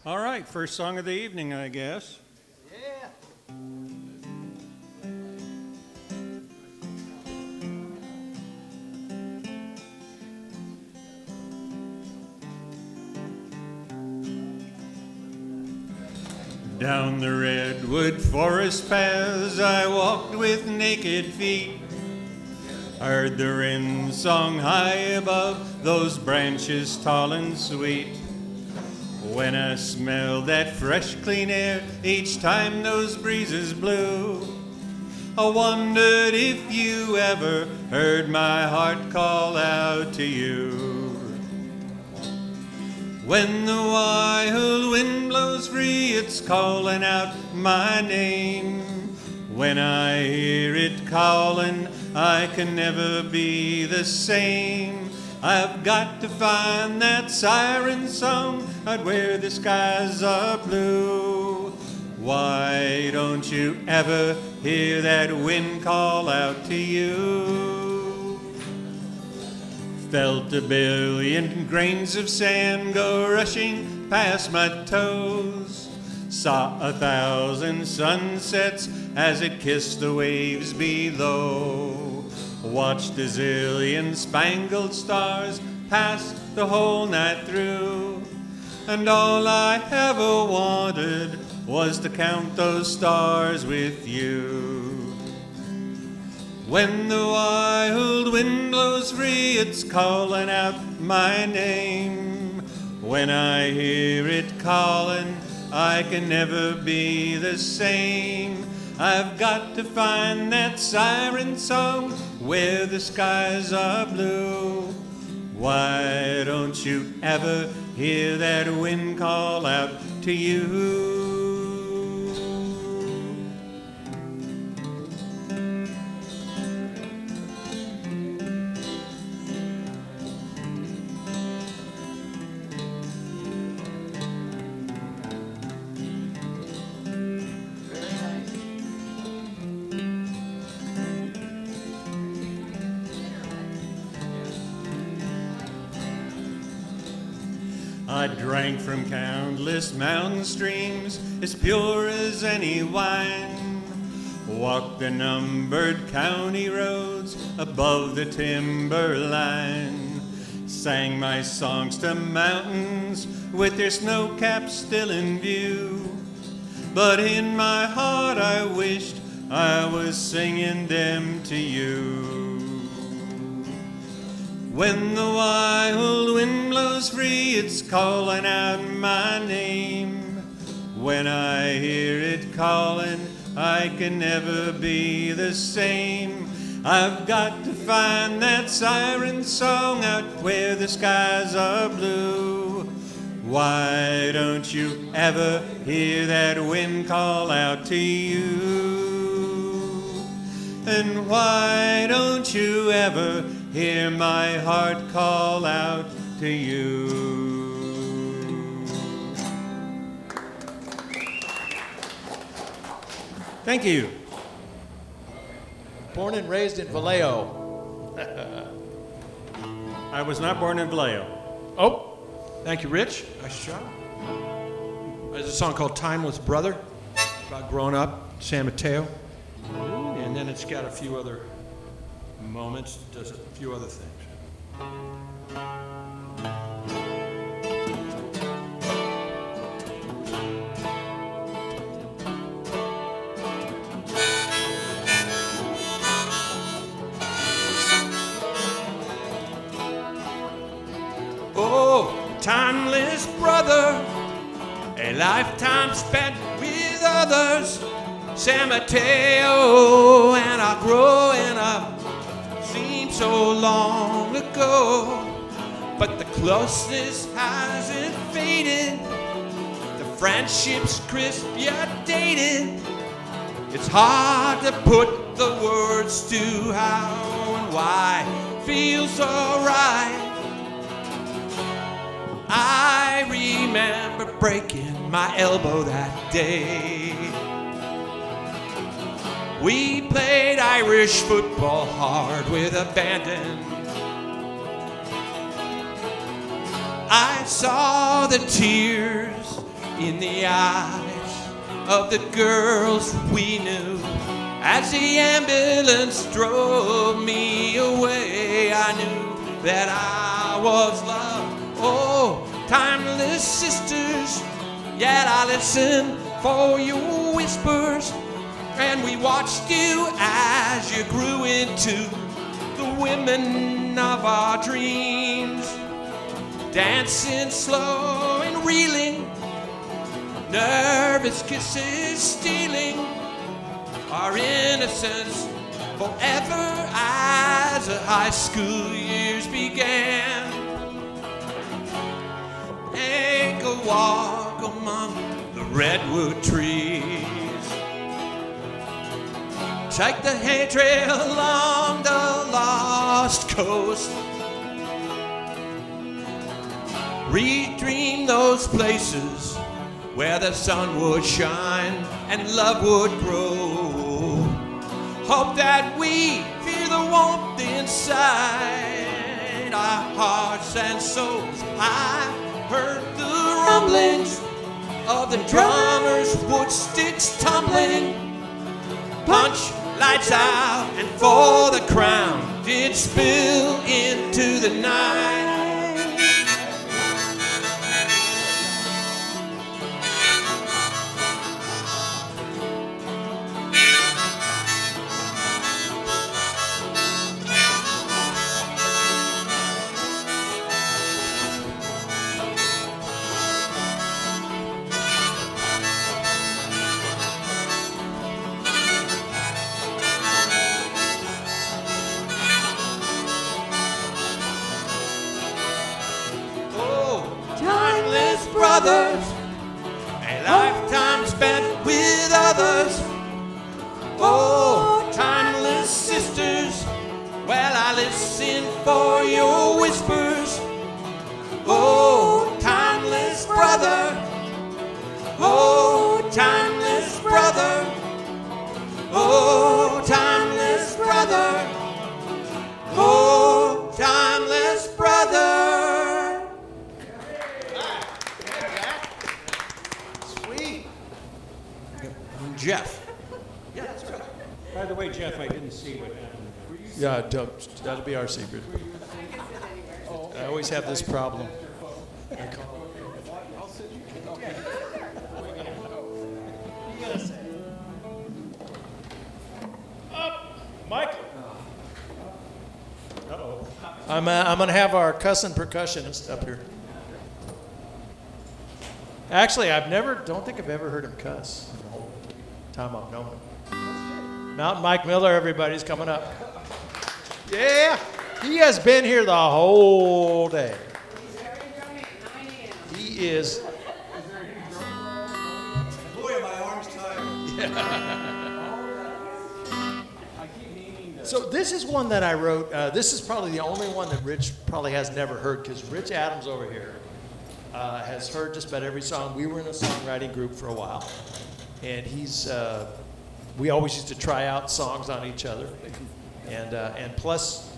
All right, first song of the evening, I guess. Yeah. Down the redwood forest paths I walked with naked feet. Heard the wren song high above those branches tall and sweet. When I smelled that fresh clean air each time those breezes blew, I wondered if you ever heard my heart call out to you. When the wild wind blows free, it's calling out my name. When I hear it calling, I can never be the same. I've got to find that siren song out where the skies are blue. Why don't you ever hear that wind call out to you? Felt a billion grains of sand go rushing past my toes. Saw 1,000 sunsets as it kissed the waves below. Watched a zillion spangled stars pass the whole night through. And all I ever wanted was to count those stars with you. When the wild wind blows free, it's calling out my name. When I hear it calling, I can never be the same. I've got to find that siren song where the skies are blue. Why don't you ever hear that wind call out to you? I drank from countless mountain streams as pure as any wine. Walked the numbered county roads above the timberline. Sang my songs to mountains with their snow caps still in view. But in my heart I wished I was singing them to you. When the wild wind blows free, it's calling out my name. When I hear it calling, I can never be the same. I've got to find that siren song out where the skies are blue. Why don't you ever hear that wind call out to you? And why don't you ever hear my heart call out to you? Thank you. Born and raised in Vallejo. I was not born in Vallejo. Oh, thank you, Rich. Nice job. There's a song called Timeless Brother, about growing up, San Mateo. And then it's got a few other moments, does a few other things. Oh, timeless brother, a lifetime spent with others. San Mateo and our growing up seemed so long ago, but the closeness hasn't faded. The friendship's crisp yet dated. It's hard to put the words to how and why feels so right. I remember breaking my elbow that day. We played Irish football hard with abandon. I saw the tears in the eyes of the girls we knew. As the ambulance drove me away, I knew that I was loved. Oh, timeless sisters, yet I listened for your whispers. And we watched you as you grew into the women of our dreams. Dancing slow and reeling, nervous kisses stealing our innocence forever as the high school years began. Take a walk among the redwood trees. Take the hay trail along the lost coast. Redream those places where the sun would shine and love would grow. Hope that we feel the warmth inside our hearts and souls. I heard the rumblings of the drummers' wood sticks tumbling. Punch lights out, and for the crown did spill into the night. Brothers, a lifetime spent with others. Oh, timeless sisters, well, I listen for your whispers. Oh, timeless brother. Oh, timeless brother. Oh, timeless brother. Oh, timeless brother. Jeff. Yeah, that's right. By the way, Jeff, I didn't see what happened. Yeah, that'll be our secret. I always have this problem. Michael. Uh-oh. I'm going to have our cussing percussionist up here. Actually, don't think I've ever heard him cuss. The whole time I've known him. Mountain Mike Miller, everybody's coming up. Yeah, he has been here the whole day. He is. Boy, my arm's tired. So this is one that I wrote. This is probably the only one that Rich probably has never heard, because Rich Adams over here has heard just about every song. We were in a songwriting group for a while, and we always used to try out songs on each other, and plus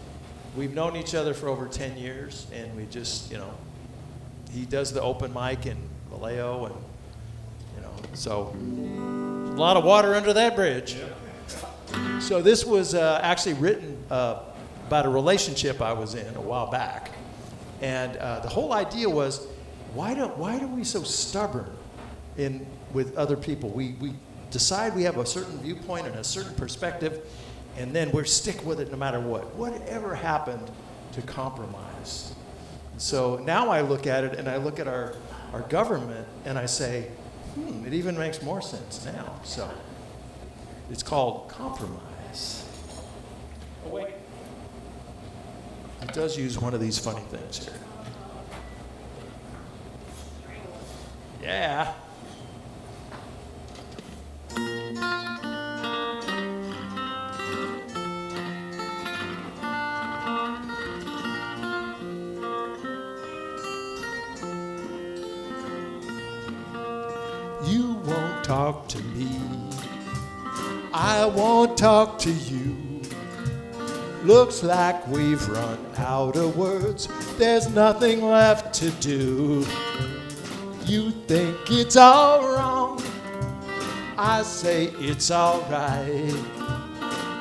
we've known each other for over 10 years, and we just, he does the open mic in Vallejo, and so a lot of water under that bridge. So this was actually written about a relationship I was in a while back, and the whole idea was, why are we so stubborn with other people? We decide we have a certain viewpoint and a certain perspective, and then we stick with it no matter what. Whatever happened to compromise? So now I look at it, and I look at our government, and I say, it even makes more sense now. So it's called compromise. Oh, wait. It does use one of these funny things here. Yeah. You won't talk to me, I won't talk to you. Looks like we've run out of words. There's nothing left to do. You think it's all wrong. I say it's all right.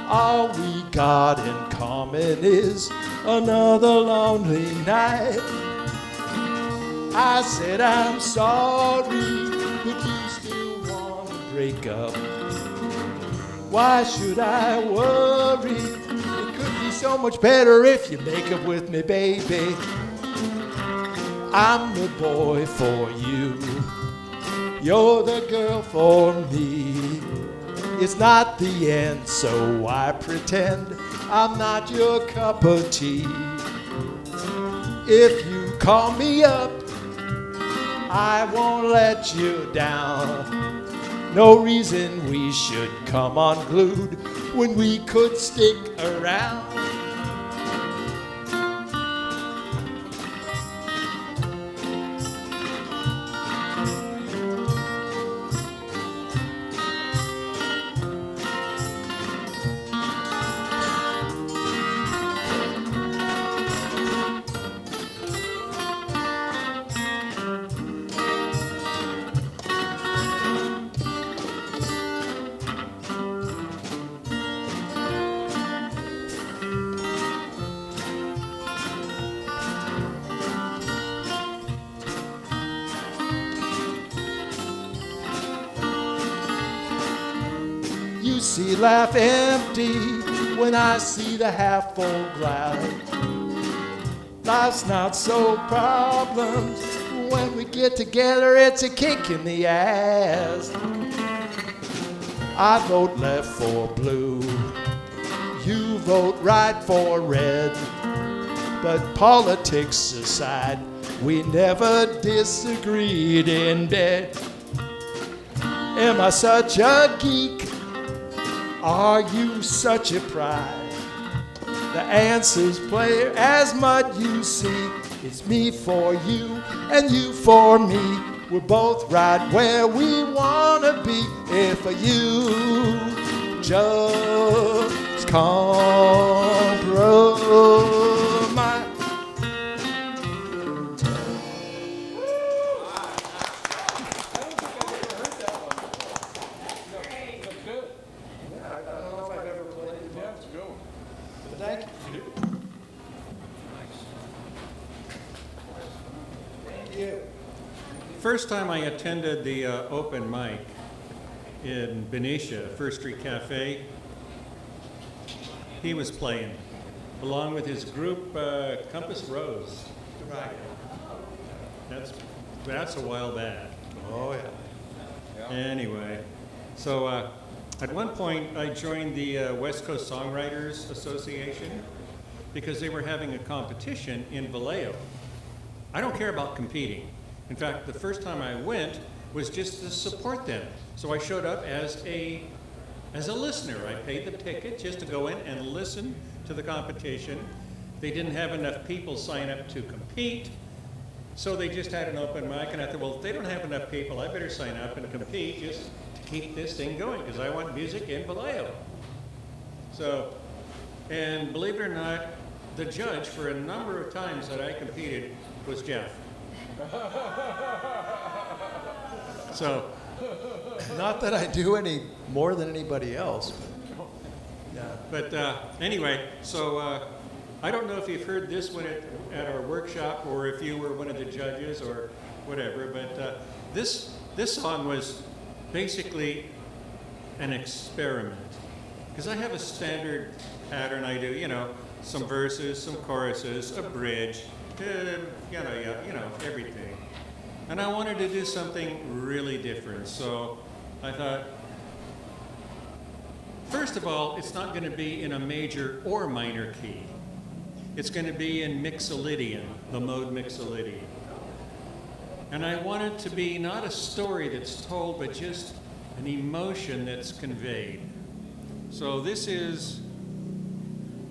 All we got in common is another lonely night. I said I'm sorry, but you still want to break up. Why should I worry? It could be so much better if you make up with me, baby. I'm the boy for you. You're the girl for me. It's not the end, so why pretend I'm not your cup of tea? If you call me up, I won't let you down. No reason we should come unglued when we could stick around. You see life empty when I see the half full glass. Life's not so problems. When we get together, it's a kick in the ass. I vote left for blue. You vote right for red. But politics aside, we never disagreed in bed. Am I such a geek? Are you such a pride? The answer's clear as mud, you see. It's me for you and you for me. We're both right where we wanna be. If you just compromise. First time I attended the open mic in Benicia, First Street Cafe, he was playing, along with his group Compass Rose. Right. That's a while back. Oh, yeah. Anyway, so at one point I joined the West Coast Songwriters Association because they were having a competition in Vallejo. I don't care about competing. In fact, the first time I went was just to support them. So I showed up as a listener. I paid the ticket just to go in and listen to the competition. They didn't have enough people sign up to compete, so they just had an open mic, and I thought, well, if they don't have enough people, I better sign up and compete just to keep this thing going, because I want music in Vallejo. So, and believe it or not, the judge for a number of times that I competed was Jeff. So, Not that I do any more than anybody else. but anyway, so I don't know if you've heard this one at our workshop or if you were one of the judges or whatever, but this song was basically an experiment. Because I have a standard pattern. I do, some verses, some choruses, a bridge, everything. And I wanted to do something really different. So I thought, first of all, it's not going to be in a major or minor key. It's going to be in Mixolydian, the mode Mixolydian. And I want it to be not a story that's told, but just an emotion that's conveyed. So this is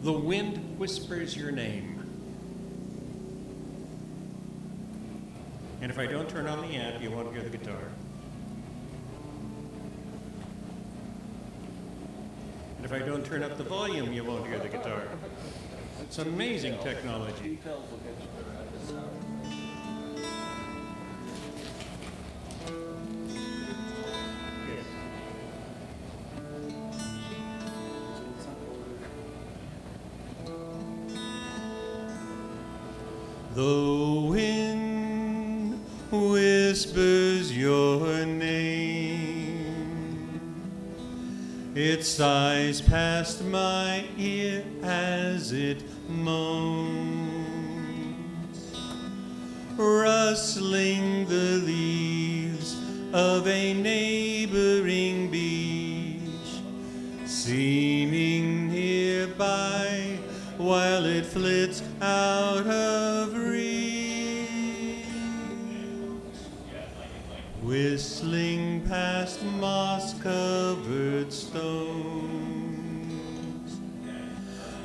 The Wind Whispers Your Name. And if I don't turn on the amp, you won't hear the guitar. And If I don't turn up the volume, you won't hear the guitar. It's amazing technology. The wind whispers your name. It sighs past my ear as it moans, rustling the leaves of a neighboring beach, seeming nearby while it flits out of reach, whistling past moss-covered stones.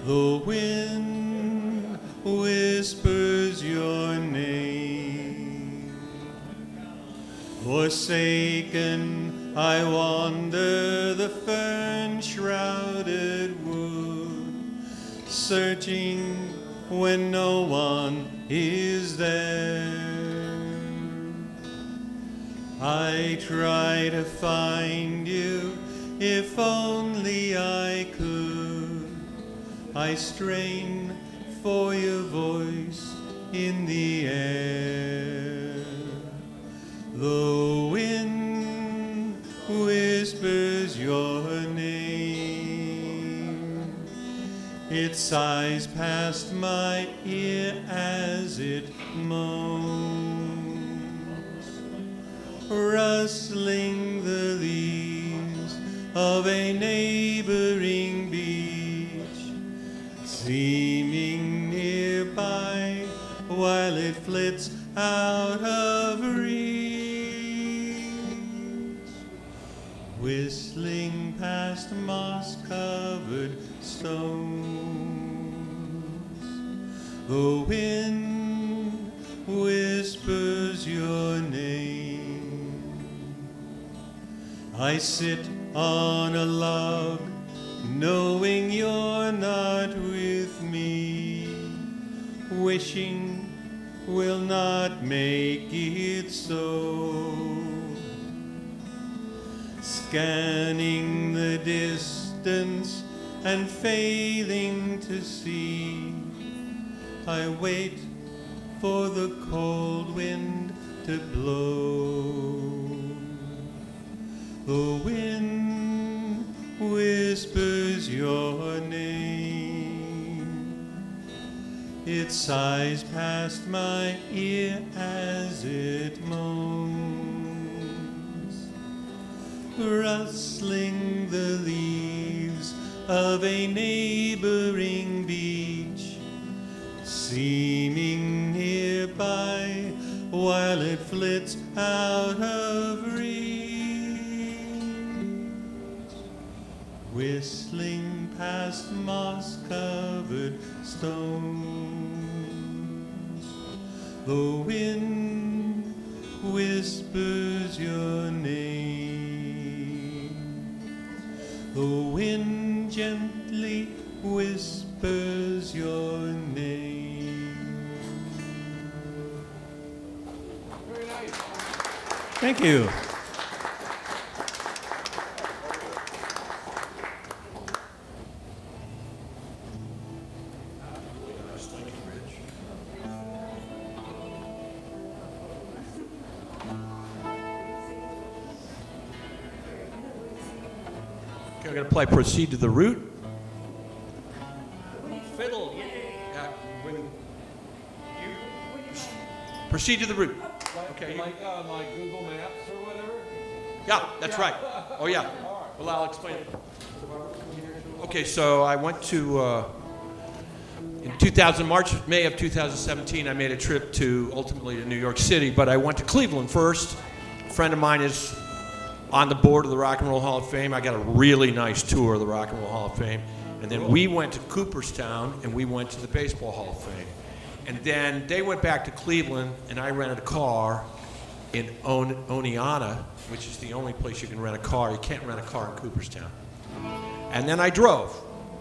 The wind whispers your name. Forsaken, I wander the fern-shrouded wood, searching when no one is there. I try to find you, if only I could. I strain for your voice in the air. The wind whispers your name. It sighs past my ear as it moans, rustling the leaves of a neighboring beach, seeming nearby while it flits out of reach, whistling past moss-covered stones. The wind whispers your name. I sit on a log, knowing you're not with me, wishing will not make it so, scanning the distance and failing to see. I wait for the cold wind to blow. The wind whispers your name. It sighs past my ear as it moans, rustling the leaves of a neighboring beach, seeming nearby while it flits out of reach, whistling past moss-covered stones. The wind whispers your name. The wind gently whispers your name. Very nice. Thank you. Okay, I'm going to play Proceed to the Root. Fiddle, yay. Yeah, Proceed to the Root. Okay. Like Google Maps or whatever? Yeah, that's right. Oh, yeah. Well, I'll explain it. Okay, so I went to, in May of 2017, I made a trip ultimately to New York City, but I went to Cleveland first. A friend of mine is on the board of the Rock and Roll Hall of Fame. I got a really nice tour of the Rock and Roll Hall of Fame. And then we went to Cooperstown, and we went to the Baseball Hall of Fame. And then they went back to Cleveland, and I rented a car in Oneonta, which is the only place you can rent a car. You can't rent a car in Cooperstown. And then I drove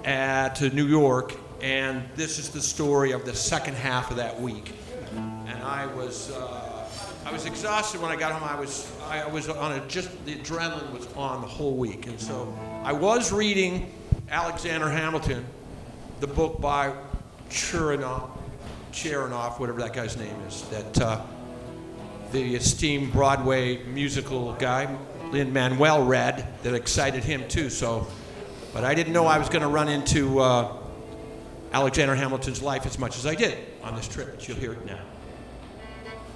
to New York, and this is the story of the second half of that week. And I was exhausted when I got home. I was on just the adrenaline was on the whole week, and so I was reading Alexander Hamilton, the book by Cheronoff, whatever that guy's name is, that the esteemed Broadway musical guy Lin-Manuel read, that excited him too. So, but I didn't know I was going to run into Alexander Hamilton's life as much as I did on this trip, but you'll hear it now.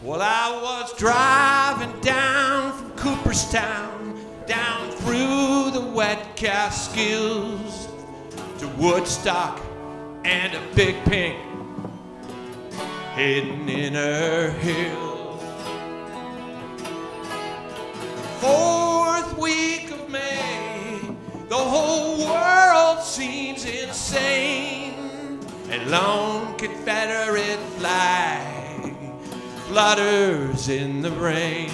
Well, I was driving down from Cooperstown, down through the wet Catskills to Woodstock and a Big Pink hidden in her hills. 4th week of May, the whole world seems insane. A lone Confederate flag flutters in the rain.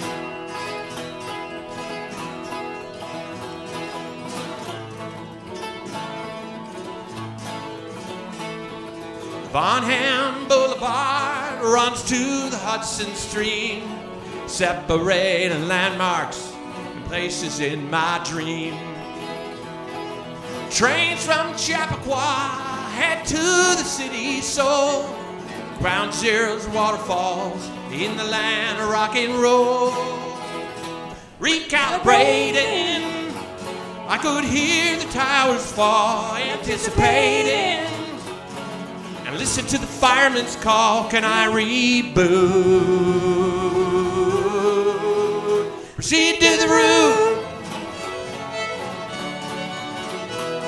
Bonham Boulevard runs to the Hudson Stream, separating landmarks and places in my dream. Trains from Chappaqua head to the city soul. Ground Zero's waterfalls in the land of rock and roll. Recalibrating, I could hear the towers fall, anticipating. And listen to the fireman's call, can I reboot? Proceed to the roof.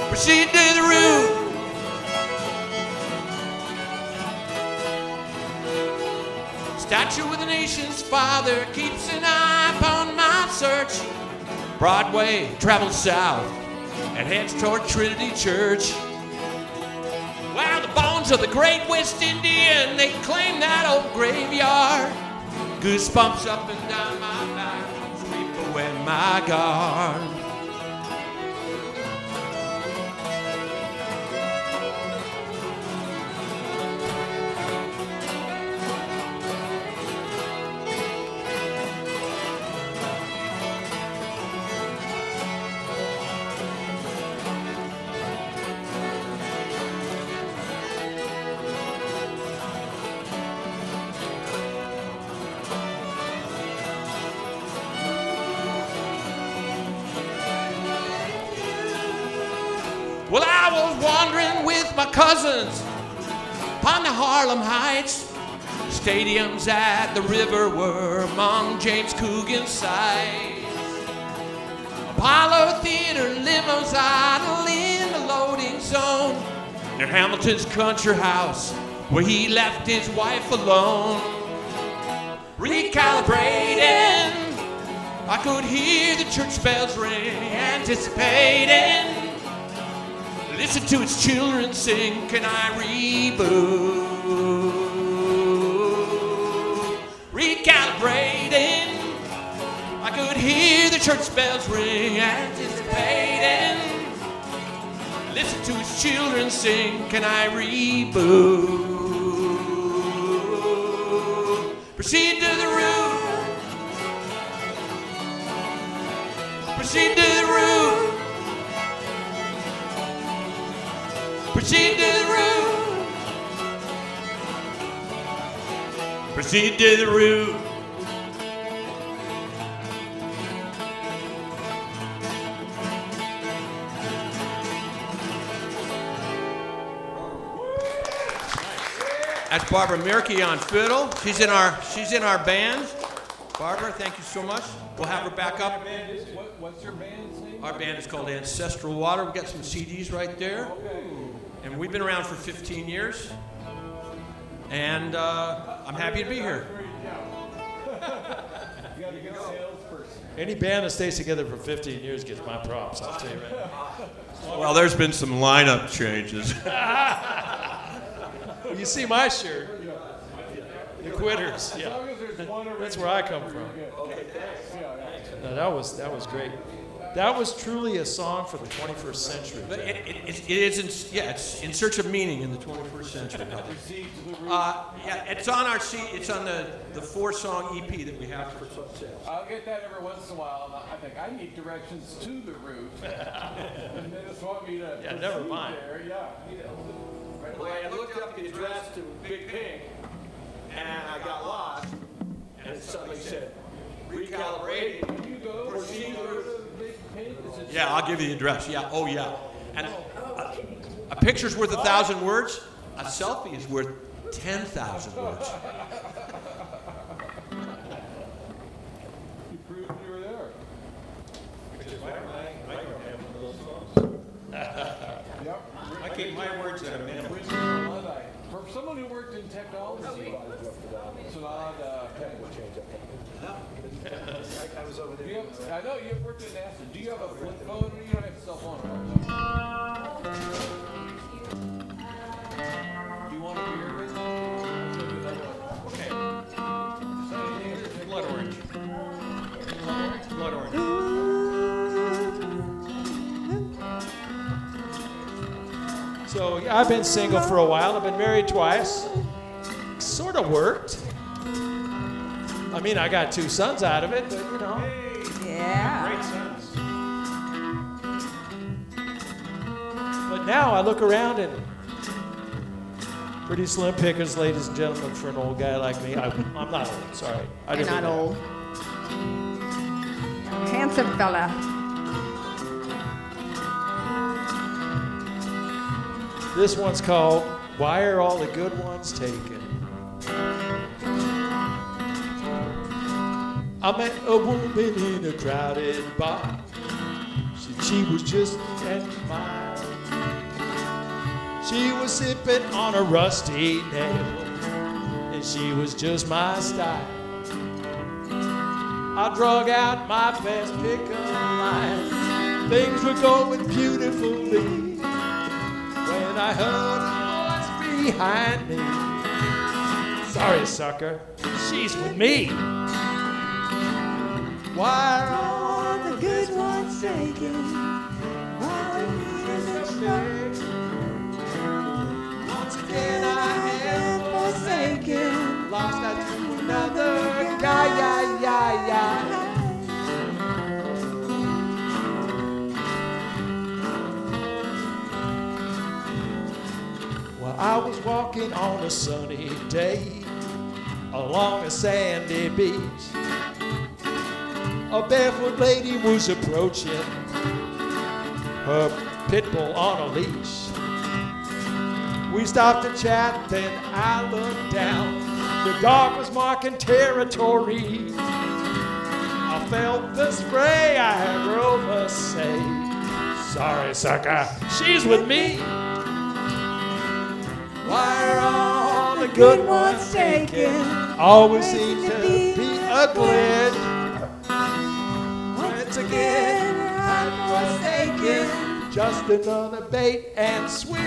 Proceed to the roof. Statue of the nation's father keeps an eye upon my search. Broadway travels south and heads toward Trinity Church. Well, the bones of the great West Indian, they claim that old graveyard. Goosebumps up and down my back, sweep away my guard. Well, I was wandering with my cousins upon the Harlem Heights. Stadiums at the river were among James Coogan's sights. Apollo Theater limos idle in the loading zone near Hamilton's country house where he left his wife alone. Recalibrating, I could hear the church bells ring, anticipating. Listen to its children sing, can I reboot? Recalibrating, I could hear the church bells ring, anticipating. Listen to its children sing, can I reboot? Proceed to the roof. Proceed to the roof. Proceed to the roof. Proceed to the roof. That's Barbara Miercke on fiddle. She's in our band. Barbara, thank you so much. We'll have her back up. What's your band's name? Our band is called Ancestral Water. We've got some CDs right there. Okay. And we've been around for 15 years. And I'm happy to be here. You got a good salesperson. Any band that stays together for 15 years gets my props, I'll tell you right now. Well, there's been some lineup changes. You see my shirt. The Quitters, As yeah. long as there's That's where I come from. Okay, thanks. Yeah. No, that was great. That was truly a song for the 21st century. But it's in search of meaning in the 21st century. It's on our sheet. It's on the 4-song EP that we have for sale. I'll get that every once in a while. And I think I need directions to the route. And they just want me to. Yeah, never proceed mind. There. Yeah. Well, I looked up the address to Big Pink, and I got lost, and it suddenly said, recalibrating. Can you go Procedure. Big Pink? Is it Yeah, I'll give you the address. Yeah, oh yeah. And a picture's worth 1,000 words. A selfie is worth 10,000 words. You proved you were there. Yep. I keep my words at a minimum. For someone who worked in technology, it's an odd. I know you've worked in NASA. Do you have a flip phone? You don't have a cell phone, right? Do you want a beer with Okay. Blood orange. Blood orange. So yeah, I've been single for a while. I've been married twice. Sort of worked. I mean, I got 2 sons out of it, but you know. Yeah. Great sons. But now I look around and pretty slim pickings, ladies and gentlemen, for an old guy like me. I'm not old, sorry. I You're didn't not mean old. Handsome fella. that. This one's called Why Are All the Good Ones Taken? I met a woman in a crowded bar. She was just 10 miles. She was sipping on a rusty nail, and she was just my style. I drug out my best pickup line. Things were going beautifully when I heard a voice behind me. Sorry, sucker, she's with me. Why are all the good ones taken? Why are we in the once again I am forsaken, lost I to another guy, Well, I was walking on a sunny day along a sandy beach. A barefoot lady was approaching, her pit bull on a leash. We stopped to chat, then I looked down. The dog was marking territory. I felt the spray, I heard Rover say, sorry, sucker, she's with me. Why are all the good ones taken? Always seem to be a glitch. Once again, I'm forsaken. Just another bait and switch.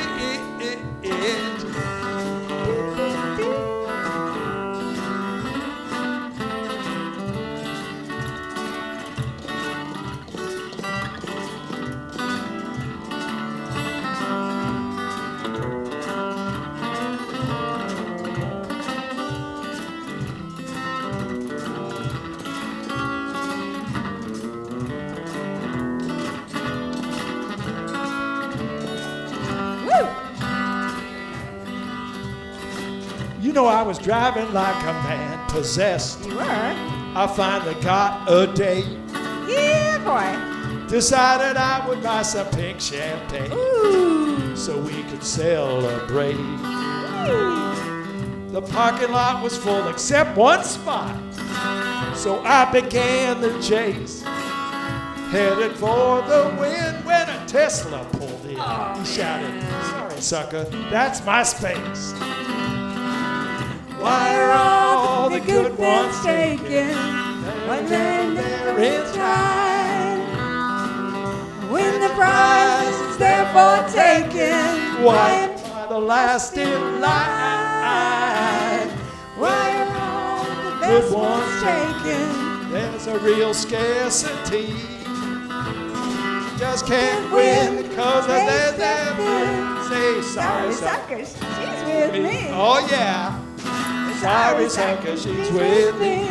You know, I was driving like a man possessed. You were? I finally got a date. Yeah, boy. Decided I would buy some pink champagne. Ooh. So we could celebrate. Ooh. The parking lot was full except one spot. So I began the chase. Headed for the win when a Tesla pulled in. He shouted, sorry, sucker, that's my space. Why are all the good ones taken when they're in time? When the prize is therefore taken, why am I the last in line? Why are all the good ones taken. There's a real scarcity. Just can't win because of that. Say sorry, sucker, she's with me. Oh yeah. Sorry, sucker, she's with me.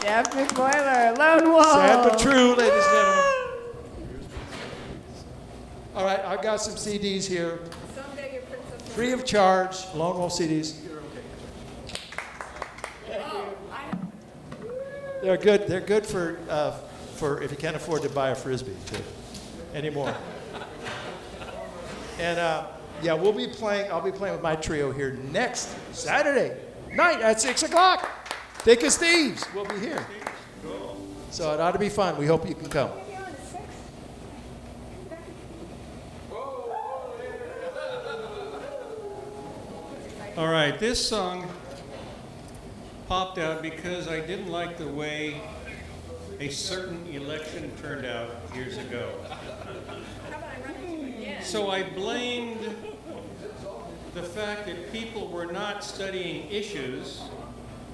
Jeff McBoiler, Lonewulff. Sad but true, ladies and gentlemen. All right, I've got some CDs here. Someday your princess. Free of charge, Lonewulff CDs. They're good. They're good for if you can't afford to buy a Frisbee too, anymore. And yeah, we'll be playing. I'll be playing with my trio here next Saturday night at 6 o'clock. Thick as thieves. We'll be here. So it ought to be fun. We hope you can come. All right, this song popped out because I didn't like the way a certain election turned out years ago. So I blamed the fact that people were not studying issues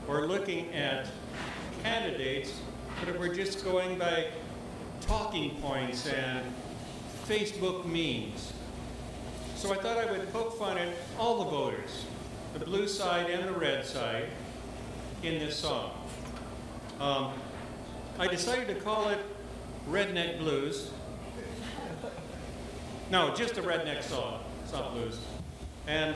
or looking at candidates, but were just going by talking points and Facebook memes. So I thought I would poke fun at all the voters, the blue side and the red side, in this song. I decided to call it Redneck Blues. No, just a redneck song, it's not blues. And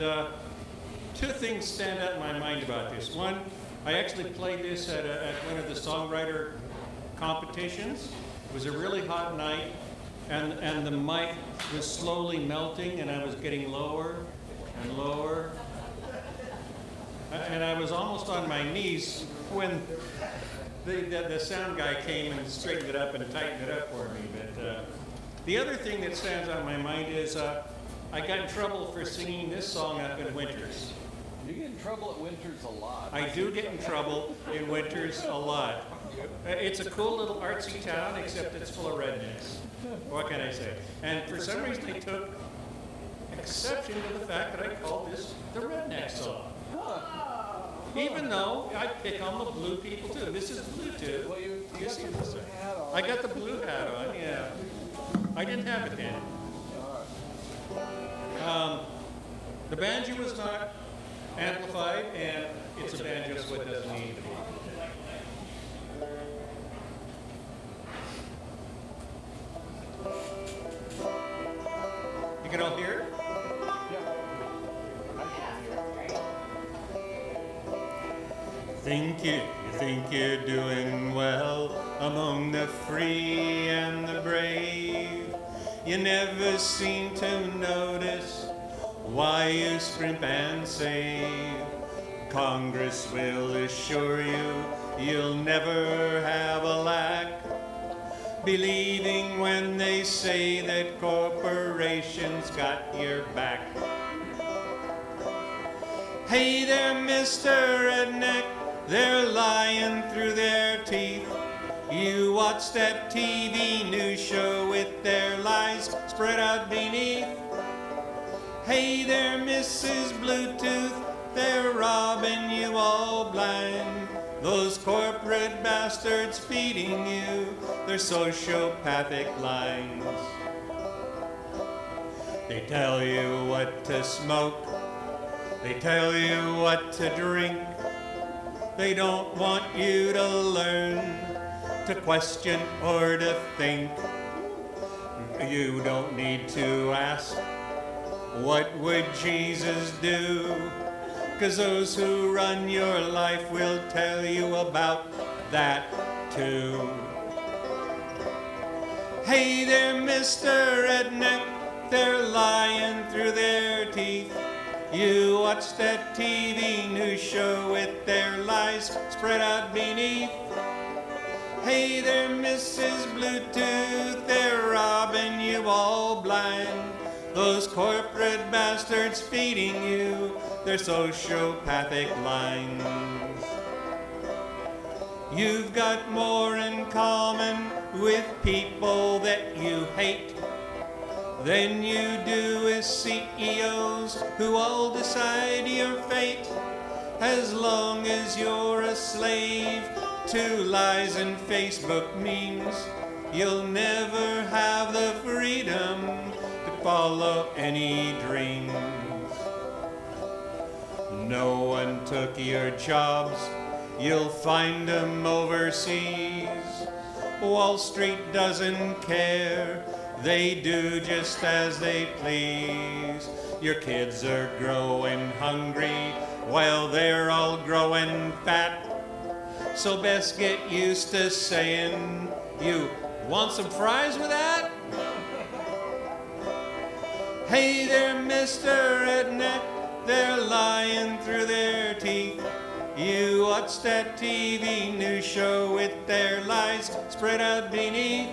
two things stand out in my mind about this. One, I actually played this at one of the Songwriter competitions. It was a really hot night, and the mic was slowly melting, and I was getting lower and lower. And I was almost on my knees when the sound guy came and straightened it up and tightened it up for me. But the other thing that stands out in my mind is I got in trouble for singing this song up in Winters. You get in trouble at Winters a lot. I do get in trouble in Winters a lot. It's a cool little artsy town, except it's full of rednecks. What can I say? And for some reason they took exception to the fact that I called this the redneck song. Even though I pick on the blue people too. This is blue too. Well, you got This your is- blue hat on. I got the blue hat on, yeah. I didn't have it then. The banjo was not amplified, and it's a banjo, so it doesn't need to be. You can all hear it? You think you're doing well among the free and the brave. You never seem to notice why you scrimp and save. Congress will assure you you'll never have a lack, believing when they say that corporations got your back. Hey there, Mr. Redneck, they're lying through their teeth. You watch that TV news show with their lies spread out beneath. Hey there, Mrs. Bluetooth, they're robbing you all blind. Those corporate bastards feeding you their sociopathic lines. They tell you what to smoke, they tell you what to drink. They don't want you to learn to question or to think. You don't need to ask, what would Jesus do? 'Cause those who run your life will tell you about that too. Hey there, Mr. Redneck, they're lying through their teeth. You watch that TV news show with their lies spread out beneath. Hey there, Mrs. Bluetooth, they're robbing you all blind. Those corporate bastards feeding you their sociopathic lines. You've got more in common with people that you hate than you do with CEOs who all decide your fate. As long as you're a slave to lies and Facebook memes, you'll never have the freedom to follow any dreams. No one took your jobs, you'll find them overseas. Wall Street doesn't care, they do just as they please. Your kids are growing hungry while they're all growing fat. So best get used to saying, you want some fries with that? Hey there, Mr. Redneck, they're lying through their teeth. You watch that TV news show with their lies spread out beneath.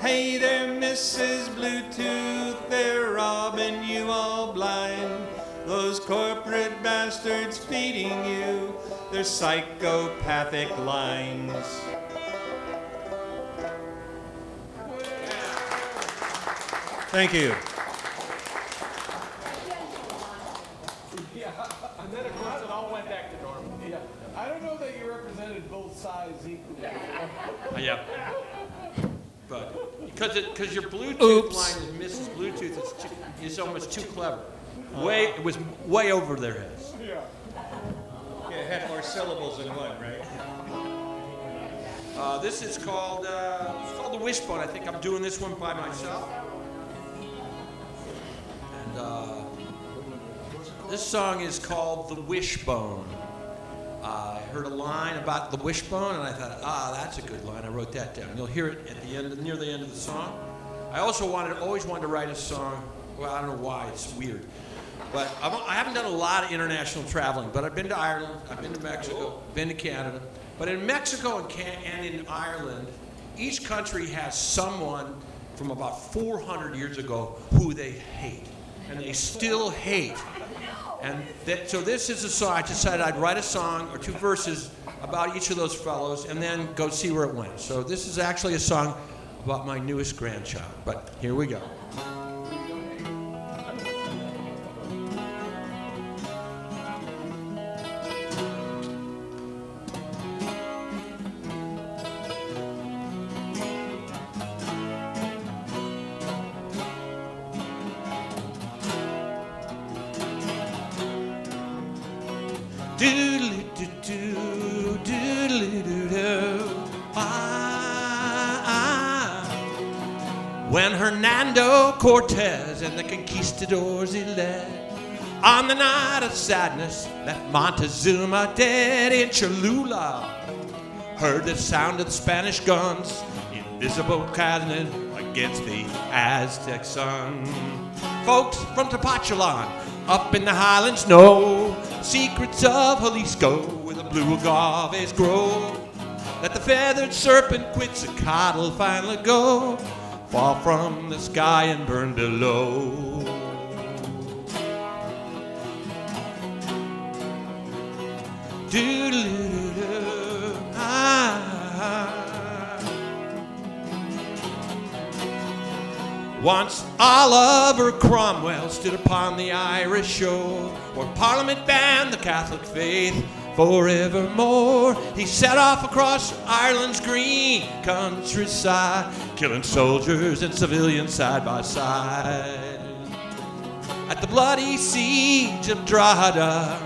Hey there, Mrs. Bluetooth, they're robbing you all blind. Those corporate bastards feeding you their psychopathic lines. Thank you. Yeah, and then of course it all went back to normal. Yeah, I don't know that you represented both sides equally. Yeah. But because your Bluetooth Oops. line is Mrs. Bluetooth is almost too clever. It was way over their heads. Yeah. Yeah, it had more syllables than one, right? This is called the Wishbone. I think I'm doing this one by myself. And this song is called The Wishbone. I heard a line about the wishbone, and I thought, that's a good line. I wrote that down. You'll hear it at the end, near the end of the song. I also always wanted to write a song. Well, I don't know why. It's weird. But I haven't done a lot of international traveling, but I've been to Ireland, I've been to Mexico, been to Canada. But in Mexico and in Ireland, each country has someone from about 400 years ago who they hate, and they still hate. And so this is a song. I decided I'd write a song or two verses about each of those fellows and then go see where it went. So this is actually a song about my newest grandchild. But here we go. When Hernando Cortez and the conquistadors he led on the night of sadness left Montezuma dead in Cholula, heard the sound of the Spanish guns, invisible cannon against the Aztec sun. Folks from Tepoztlan up in the highlands know secrets of Jalisco where the blue agaves grow. That the feathered serpent Quetzalcoatl finally go, fall from the sky and burn below. Doodle-doo-doo, Once Oliver Cromwell stood upon the Irish shore, where Parliament banned the Catholic faith forevermore. He set off across Ireland's green countryside, killing soldiers and civilians side by side. At the bloody siege of Drogheda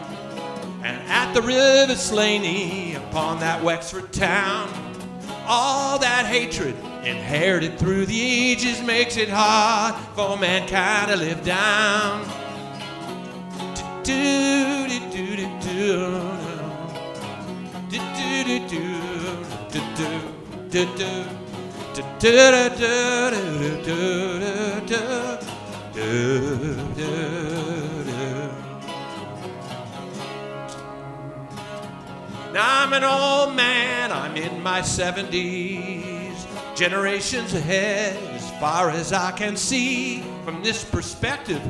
and at the river Slaney, upon that Wexford town, all that hatred inherited through the ages makes it hard for mankind to live down. Now I'm an old man, I'm in my 70s, generations ahead as far as I can see. From this perspective,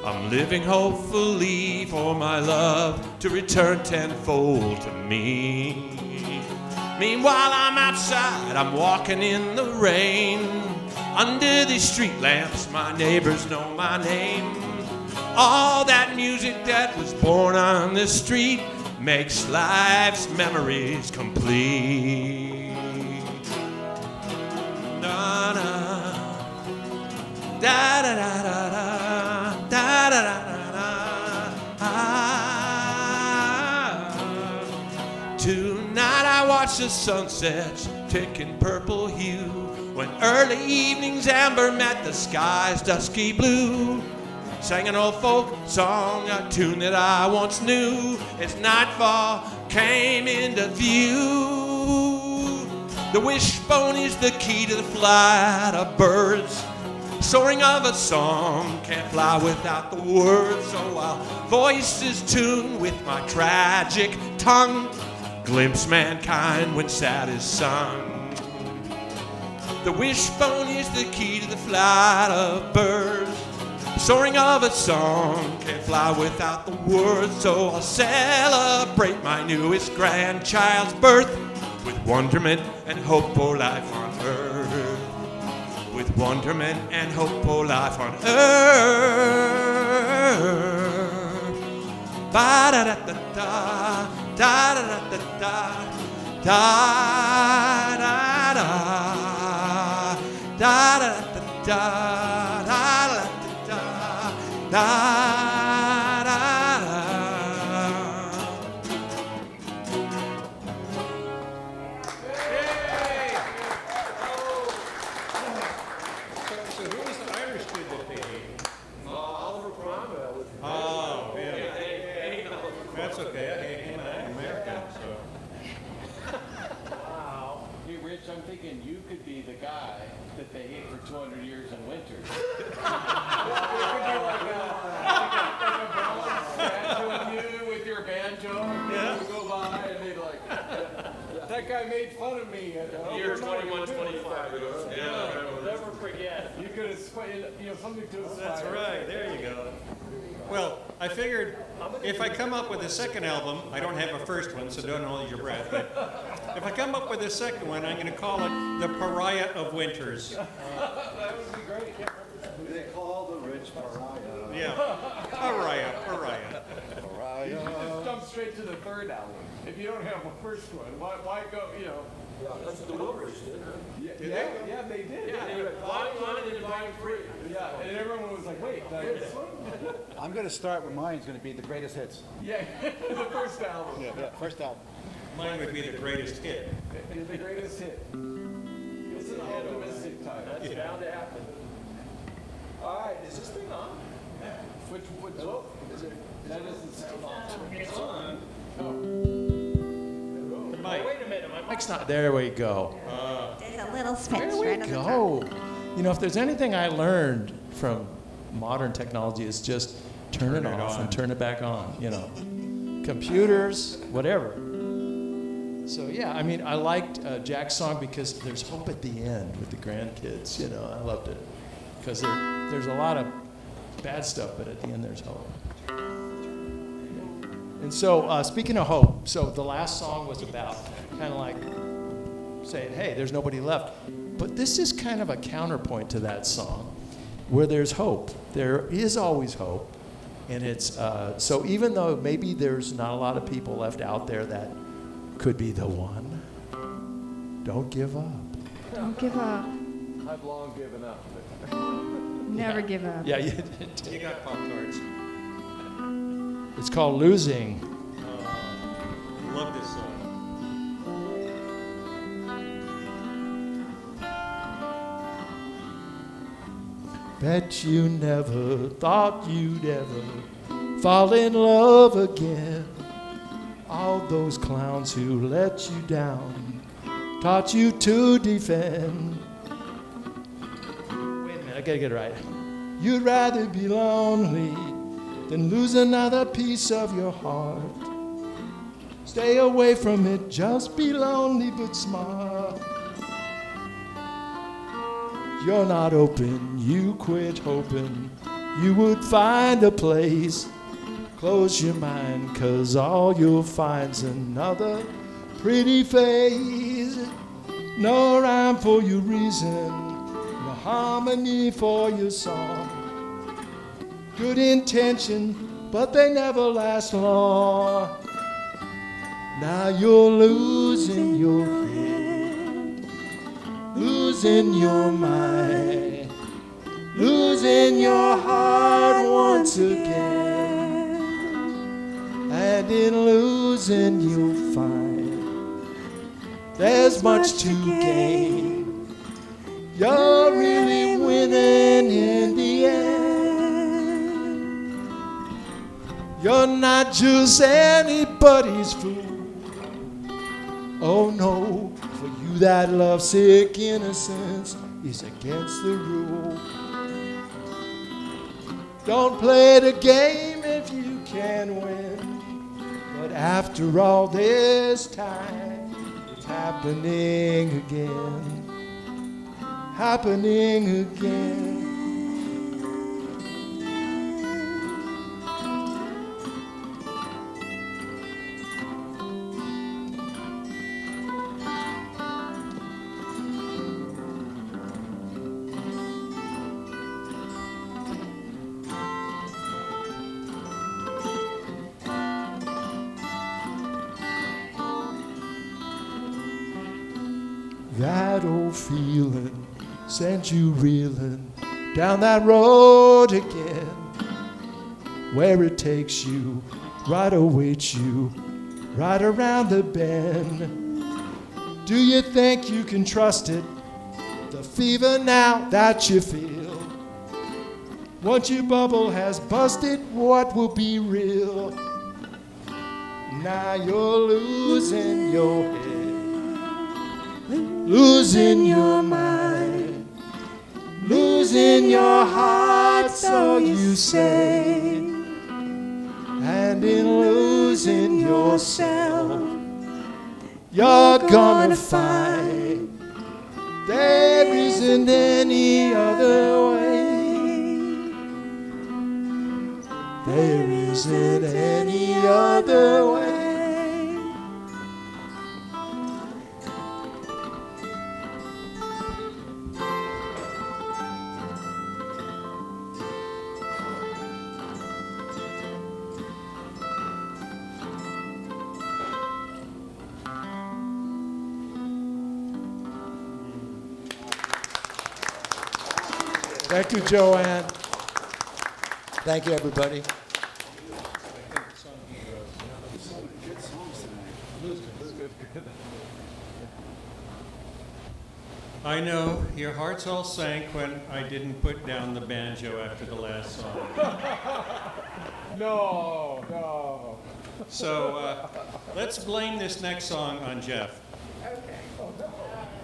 I'm living hopefully for my love to return tenfold to me. Meanwhile, I'm outside, I'm walking in the rain, Under these street lamps, my neighbors know my name. All that music that was born on this street makes life's memories complete. Da da da da da da da da da da. Tonight I watch the sunsets taking purple hue, when early evening's amber met the sky's dusky blue. Sang an old folk song, a tune that I once knew, as nightfall came into view. The wishbone is the key to the flight of birds. Soaring of a song can't fly without the words, so I'll voice this tune with my tragic tongue, glimpse mankind when sad is sung. The wishbone is the key to the flight of birds. Soaring of a song can't fly without the words, so I'll celebrate my newest grandchild's birth with wonderment and hope for life on earth. With wonderment and hope for life on earth. Ba-da-da-da-da, da-da-da-da-da, da-da-da, da-da-da-da. Da, da, da. Yay! So who was the Irish kid that they ate? Oliver Cromwell. Oh, yeah. That's okay. I ate him in America, so. Wow. Hey, Rich, I'm thinking you could be the guy that they hate for 200 years in winter. It could be like a bronze statue of you with your banjo. Yeah. You go by and they'd like, that guy made fun of me. Year 21, 25. Yeah. Never forget. You could have, something to aspire. That's right. There you go. Well, I figured if I come up with a second album, I don't have a first one, so don't hold your breath. But if I come up with a second one, I'm going to call it The Pariah of Winters. That would be great. They call the rich pariah. Yeah. Pariah. You should just jump straight to the third album. If you don't have a first one, why go, That's what the Wilburys did. Yeah, they did. Yeah, they went volume 1 and then volume 3. Yeah, and everyone was like, wait, this one? I'm going to start with mine's going to be the greatest hits. Yeah, the first album. Yeah, first album. Mine would be the greatest hit. The greatest hit. It's an optimistic title. That's bound to happen. All right, is this thing on? Which is it? That doesn't sound on. It's on. Mike. Wait a minute, my Mike's not. There we go. There's a little space There we right on the top. go. If there's anything I learned from modern technology, is just turn it off and turn it back on. Computers, whatever. So yeah, I liked Jack's song because there's hope at the end with the grandkids. I loved it because there's a lot of bad stuff, but at the end there's hope. And so speaking of hope, so the last song was about kind of like saying, hey, there's nobody left. But this is kind of a counterpoint to that song where there's hope. There is always hope. And it's, so even though maybe there's not a lot of people left out there that could be the one, don't give up. Don't give up. I've long given up. Never give up. Yeah, You got Pop-Tarts. it's called Losing. Love this song. Bet you never thought you'd ever fall in love again. All those clowns who let you down taught you to defend. Wait a minute, I gotta get it right. You'd rather be lonely than lose another piece of your heart. Stay away from it, just be lonely but smart. You're not open, you quit hoping you would find a place. Close your mind, 'cause all you'll find's another pretty face. No rhyme for your reason, no harmony for your song. Good intention, but they never last long. Now you're losing your head, losing your mind, losing your heart once again. And in losing you'll find there's much to gain. You're really winning in the end. You're not just anybody's fool. Oh no, for you that lovesick innocence is against the rule. Don't play the game if you can win. But after all this time, it's happening again. Happening again. That old feeling sent you reeling down that road again, where it takes you, right awaits you, right around the bend. Do you think you can trust it, the fever now that you feel? Once your bubble has busted, what will be real? Now you're losing your head, losing your mind, losing your heart, so you say. And in losing yourself, you're gonna find there isn't any other way. There isn't any other way. Thank you, Joanne. Thank you, everybody. I know your hearts all sank when I didn't put down the banjo after the last song. No. So let's blame this next song on Jeff.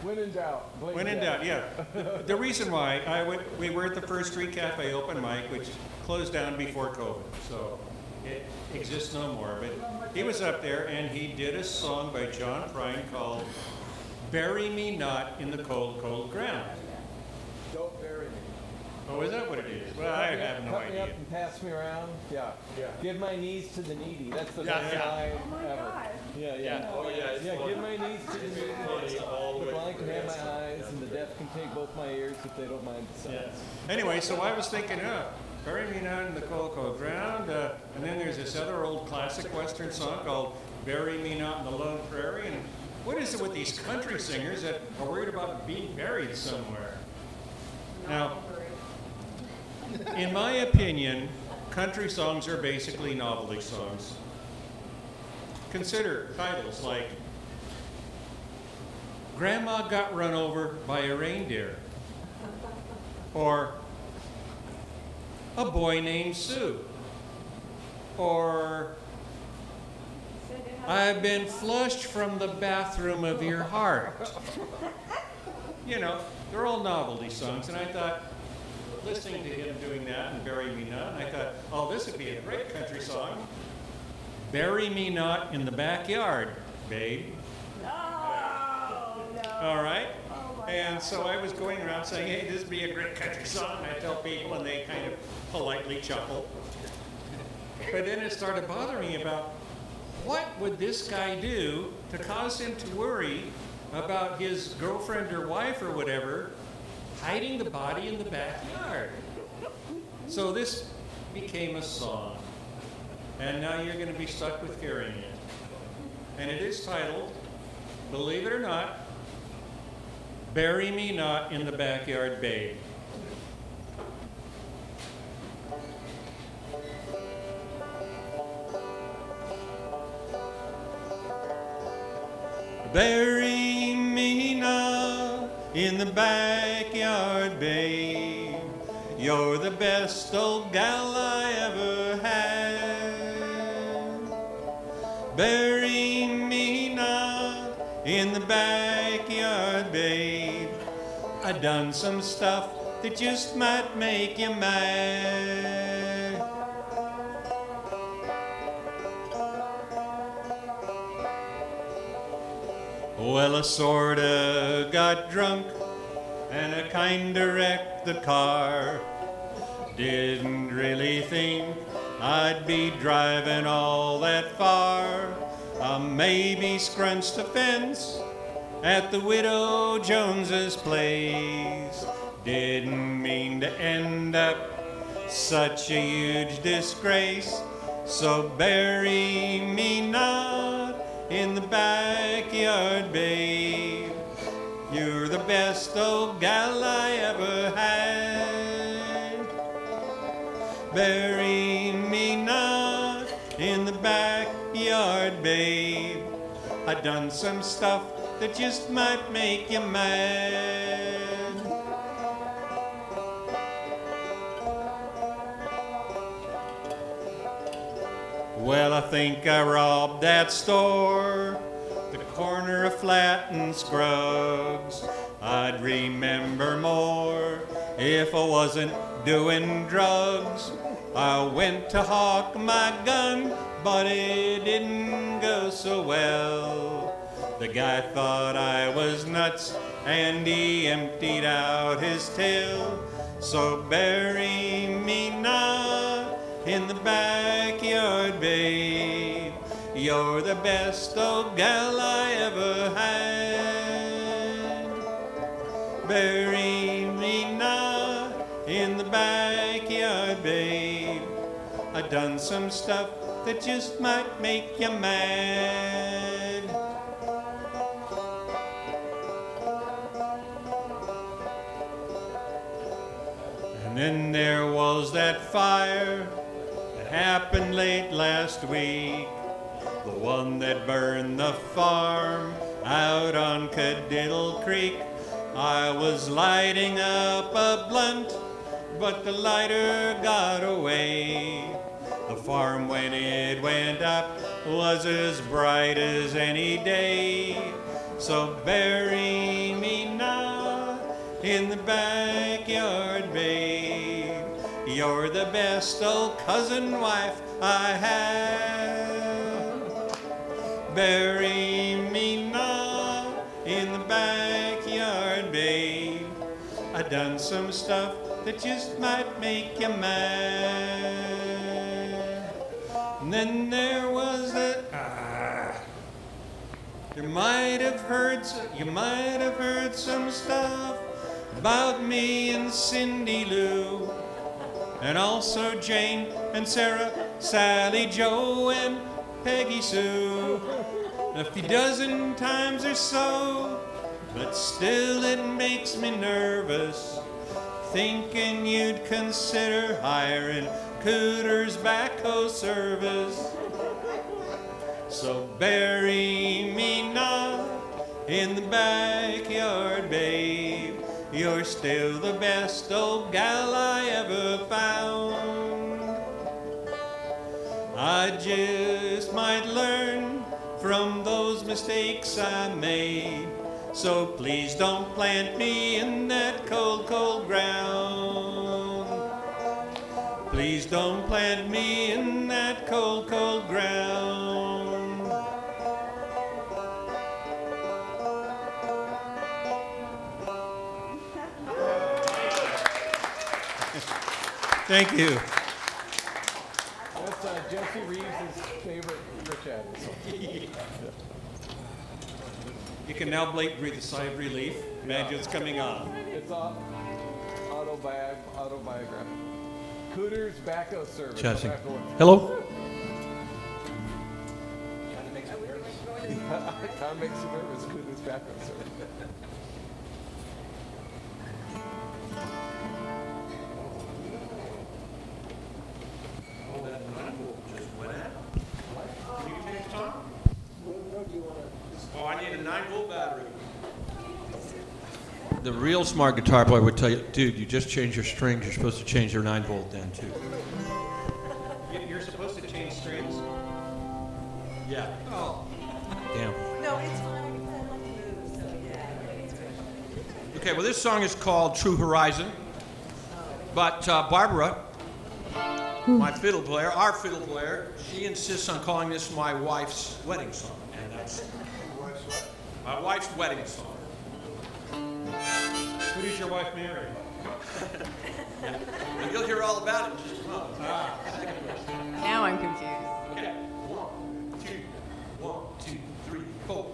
When in doubt. blame When in Jeff. doubt, yeah. The reason why, we were at the First Street Cafe open mic, which closed down before COVID, so it exists no more. But he was up there and he did a song by John Prine called Bury Me Not in the Cold, Cold Ground. Don't bury me. Oh, is that what it is? Well, I have no Cut me up idea. and pass me around. Yeah. Give my knees to the needy. That's the best Yeah. line Oh my ever. God. Yeah. Oh, yeah, it's Yeah, funny. give my knees to the needy. The blind can have my eyes, and the deaf can take both my ears if they don't mind the sound. Anyway, so I was thinking, Bury Me Not in the Cold, Cold Ground, and then there's this other old classic Western song called Bury Me Not in the Lone Prairie, and what is it with these country singers that are worried about being buried somewhere? Now, in my opinion, country songs are basically novelty songs. Consider titles like Grandma Got Run Over by a Reindeer, or A Boy Named Sue, or I've been flushed from the bathroom of your heart. You know, they're all novelty songs, and I thought, listening to him doing that and Bury Me Not, I thought, oh, this would be a great country song. Bury me not in the backyard, babe. No. All right? And so I was going around saying, hey, this would be a great country song. And I tell people, and they kind of politely chuckle. But then it started bothering me about what would this guy do to cause him to worry about his girlfriend or wife or whatever hiding the body in the backyard. So this became a song. And now you're going to be stuck with hearing it. And it is titled, believe it or not, Bury Me Not in the Backyard, Babe. Bury me not in the backyard, babe. You're the best old gal I ever had. Bury me not in the backyard, babe. I done some stuff that just might make you mad. Well, I sorta got drunk and I kinda wrecked the car. Didn't really think I'd be driving all that far. I maybe scrunched a fence at the Widow Jones's place. Didn't mean to end up such a huge disgrace. So bury me not in the backyard, babe. You're the best old gal I ever had. Bury me not in the backyard, babe. I done some stuff that just might make you mad. Well, I think I robbed that store, the corner of Flat and Scruggs. I'd remember more if I wasn't doing drugs. I went to hawk my gun, but it didn't go so well. The guy thought I was nuts, and he emptied out his till. So bury me not in the backyard, babe. You're the best old gal I ever had. Bury me not in the backyard, babe. I done some stuff that just might make you mad. And then there was that fire that happened late last week, the one that burned the farm out on Cadiddle Creek. I was lighting up a blunt, but the lighter got away. The farm, when it went up, was as bright as any day. So bury me not in the backyard, babe. You're the best old cousin wife I have. Bury me not in the backyard, babe. I done some stuff that just might make you mad. And then there was that you might have heard some stuff about me and Cindy Lou, and also Jane and Sarah, Sally, Joe, and Peggy Sue. A few dozen times or so, but still it makes me nervous, thinking you'd consider hiring Cooter's backhoe service. So bury me not in the backyard, babe. You're still the best old gal I ever found. I just might learn from those mistakes I made. So please don't plant me in that cold, cold ground. Please don't plant me in that cold, cold ground. Thank you. That's Jesse Reeves' favorite Rich Adams song. You can now breathe a sigh of relief. Banjo's coming on. It's off. autobiographical. Cooter's Tobacco Service. Testing. Tobacco- Hello? Kind of makes you nervous. Cooter's Tobacco Service. Oh, I need a 9-volt battery. The real smart guitar player would tell you, dude, you just changed your strings. You're supposed to change your 9-volt then, too. You're supposed to change strings? Yeah. Oh. Damn. No, it's fine. I like to move, so yeah. Okay, well, this song is called True Horizon. But Barbara, my fiddle player, our fiddle player, she insists on calling this my wife's wedding song. And that's my wife's wedding song. Who did your wife marry? Yeah. And you'll hear all about it in just a moment. Now I'm confused. Okay. 1, 2, 1, 2, 3, 4.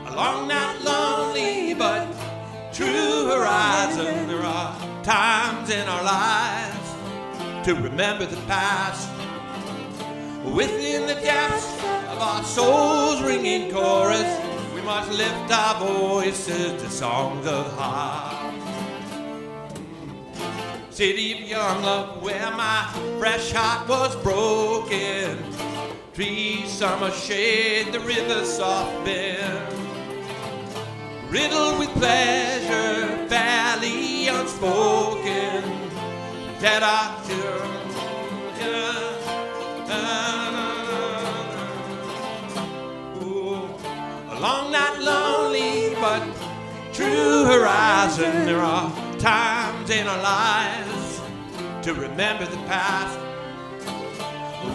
Along that lonely but true horizon, there are times in our lives to remember the past. Within the depths of our souls ringing chorus, we must lift our voices to songs of heart. City of young love, where my fresh heart was broken. Trees, summer shade, the river soft bend. Riddled with pleasure, fairly unspoken. That I along that lonely but true horizon, there are times in our lives to remember the past.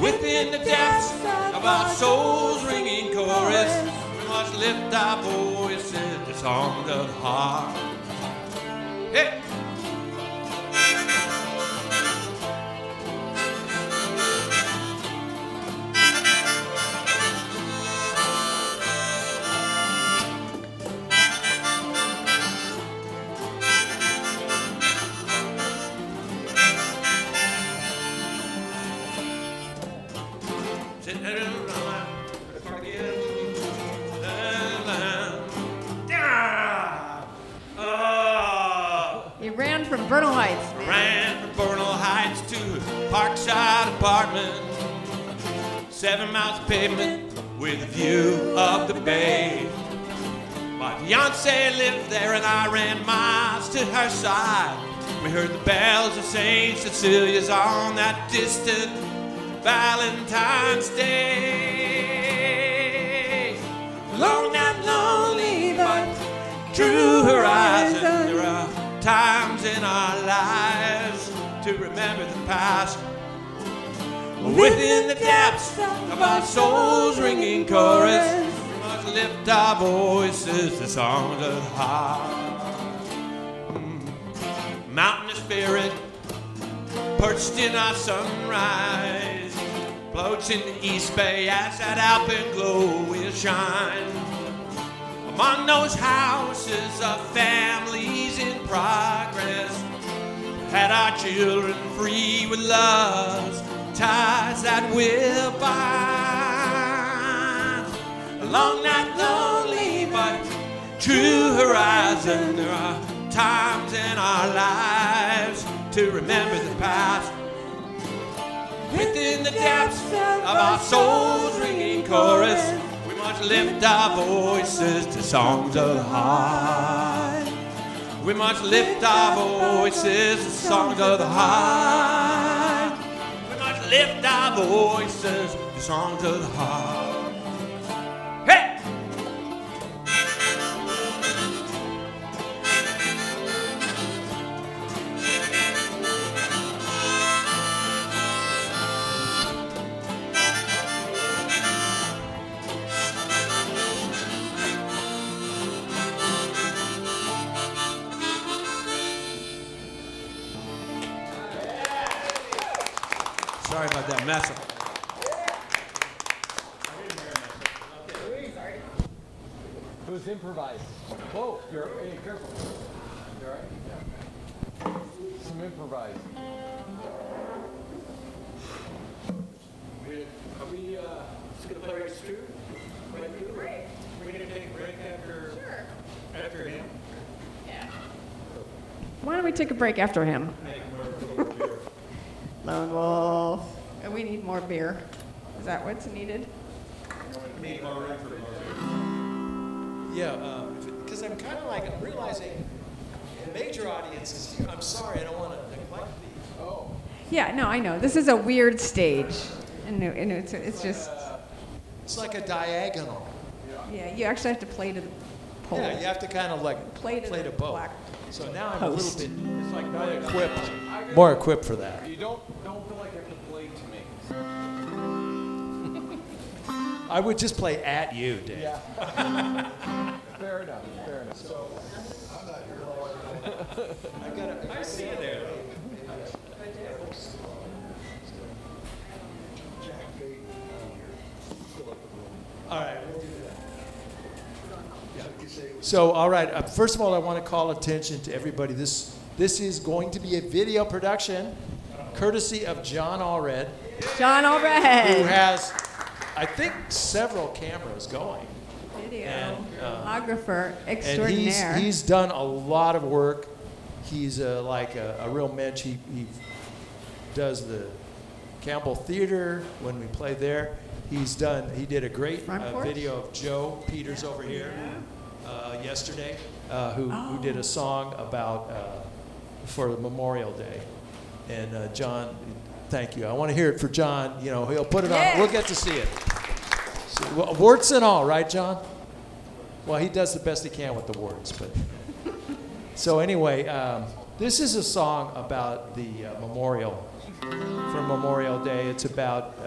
Within the depths of our souls ringing chorus, we must lift our voices to songs of the heart. Hey! He ran from Bernal Heights, man. Ran from Bernal Heights to Parkside Apartment. 7 miles of pavement with a view of the bay. My fiance lived there and I ran miles to her side. We heard the bells of St. Cecilia's on that distant Valentine's Day. Along that lonely but true horizon, there are times in our lives to remember the past. Within the depths of our souls ringing chorus, we must lift our voices to songs of the heart. Mountain spirit perched in our sunrise, floats in the East Bay as that alpenglow will shine. Among those houses of families in progress, had our children free with love's ties that will bind. Along that lonely but true horizon, there are times in our lives to remember the past. Within the depths of our souls ringing chorus, we must lift our voices to songs of the heart. We must lift our voices to songs of the heart. We must lift our voices to songs of the heart. Hey! Sorry about that mess up. Who's improvised? Whoa, hey, careful. You all right? Yeah. Some improvised. Are we just going to play right through? Right through? Break. We're going to take a break after, after him? Why don't we take a break after him? Lonewulff. And we need more beer. Is that what's needed? Yeah, because I'm kind of like, I'm realizing major audiences, I'm sorry, I don't want to neglect these. Oh. Yeah, no, I know. This is a weird stage. And it's just, It's like a diagonal. yeah, you actually have to play to the pole. Yeah, you have to kind of like Play to the bow. black So now I'm post. a little bit, it's like more equipped for that. You don't feel like you have to play to me. I would just play at you, Dave. Yeah. Fair enough. So, I see you there. All right. So, all right. First of all, I want to call attention to everybody. This is going to be a video production, courtesy of John Allred, John who Allred. has, I think, several cameras going. Videographer And extraordinaire. he's done a lot of work. He's like a real mensch. He does the Campbell Theater when we play there. He did a great Front porch? video of Joe Peters over here yesterday, who did a song about for Memorial Day. And John, thank you. I want to hear it for John. You know, he'll put it on. We'll get to see it. So, warts and all, right, John? Well, he does the best he can with the warts, but. So anyway, this is a song about the memorial for Memorial Day. It's about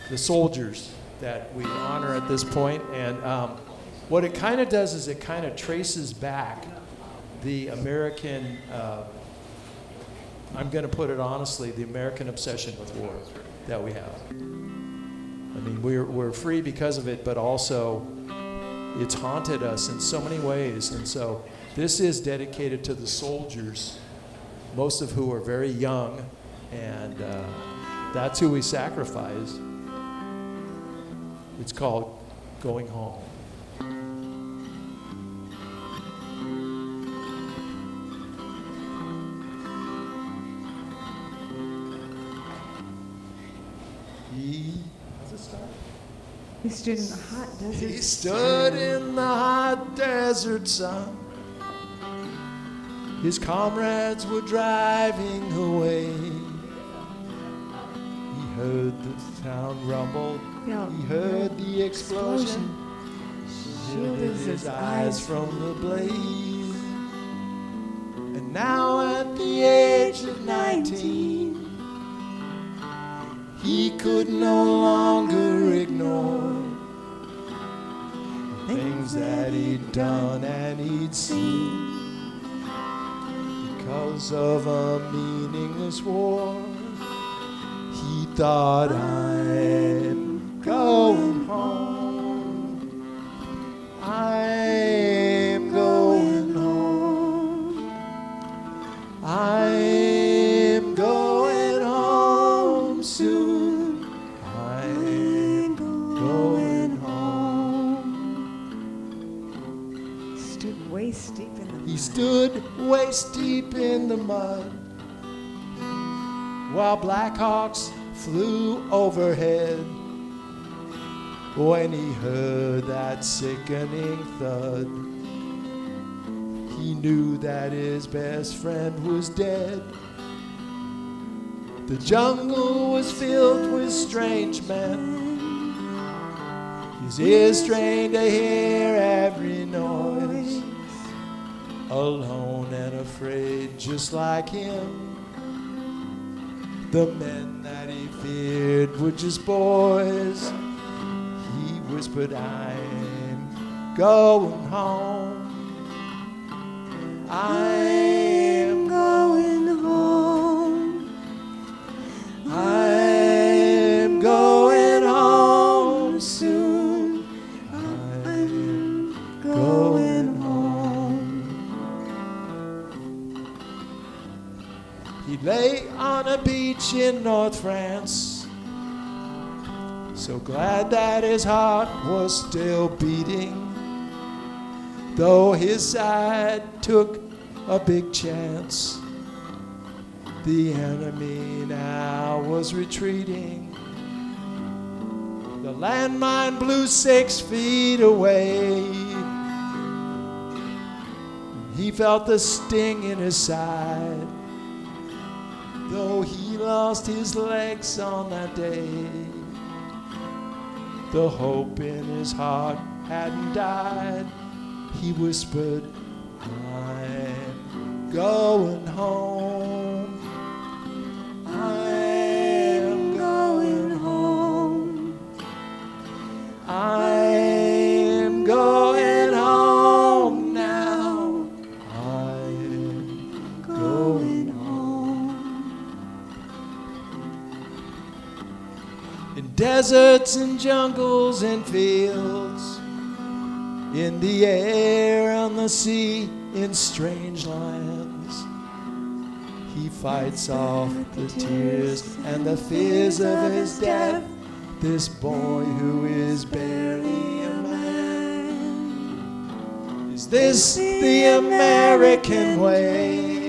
the soldiers that we honor at this point. And what it kind of does is it kind of traces back the American, I'm going to put it honestly, the American obsession with war that we have. I mean, we're free because of it, but also it's haunted us in so many ways. And so this is dedicated to the soldiers, most of who are very young, and that's who we sacrifice. It's called Going Home. How's it start? He stood in the hot desert. He stood in the hot desert sun. His comrades were driving away. He heard the town rumble. Yeah. He heard the explosion. Shielded his eyes from the blaze. And now at the age of 19, he could no longer ignore things that he'd done and he'd seen. Because of a meaningless war, he thought, I'm going home. I'm going home. I'm going home soon. I'm going home. Stood waist deep in the He stood waist deep in the mud while Blackhawks flew overhead. When he heard that sickening thud, he knew that his best friend was dead. The jungle was filled with strange men, his ears strained to hear every noise. Alone and afraid, just like him. The men that he feared were just boys. He whispered, I'm going home. I'm going home. He lay on a beach in North France, so glad that his heart was still beating, though his side took a big chance. The enemy now was retreating. The landmine blew 6 feet away. He felt the sting in his side, though he lost his legs on that day. The hope in his heart hadn't died. He whispered, I'm going home. I'm going home. I'm going home now. I'm going home. In deserts and jungles and fields, in the air, on the sea, in strange lands, he fights off the tears and the fears of his death. This boy who is barely a man. Is this the American way?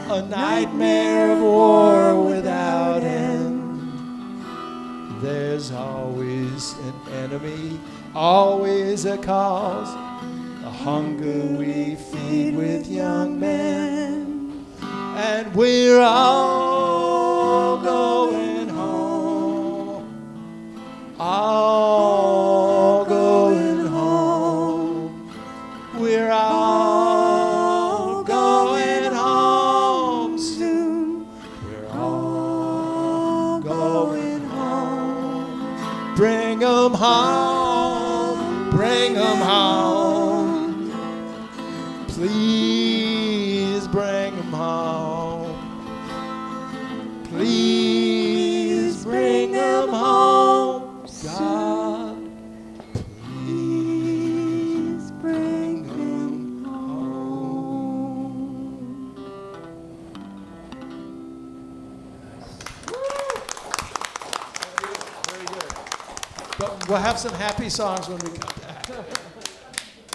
A nightmare of war without end. There's always an enemy, always a cause, the hunger we feed with young men. And we're all going home, all going home. We're all going home soon. We're all going home. Bring 'em home, bring 'em home. Please bring 'em home. Please bring 'em home, God. Please bring 'em home. Very good. But we'll have some happy songs when we come back.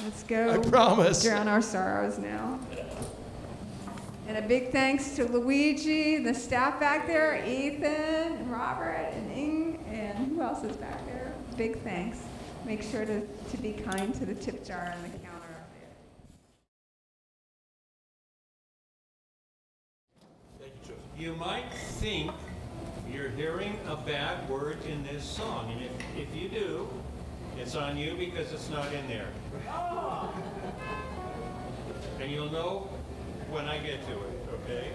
Let's go. I promise. Drown our sorrows now. And a big thanks to Luigi, the staff back there, Ethan, and Robert, and Ing, and who else is back there? Big thanks. Make sure to be kind to the tip jar on the counter up there. You might think you're hearing a bad word in this song, and if you do, it's on you because it's not in there. And you'll know when I get to it, okay?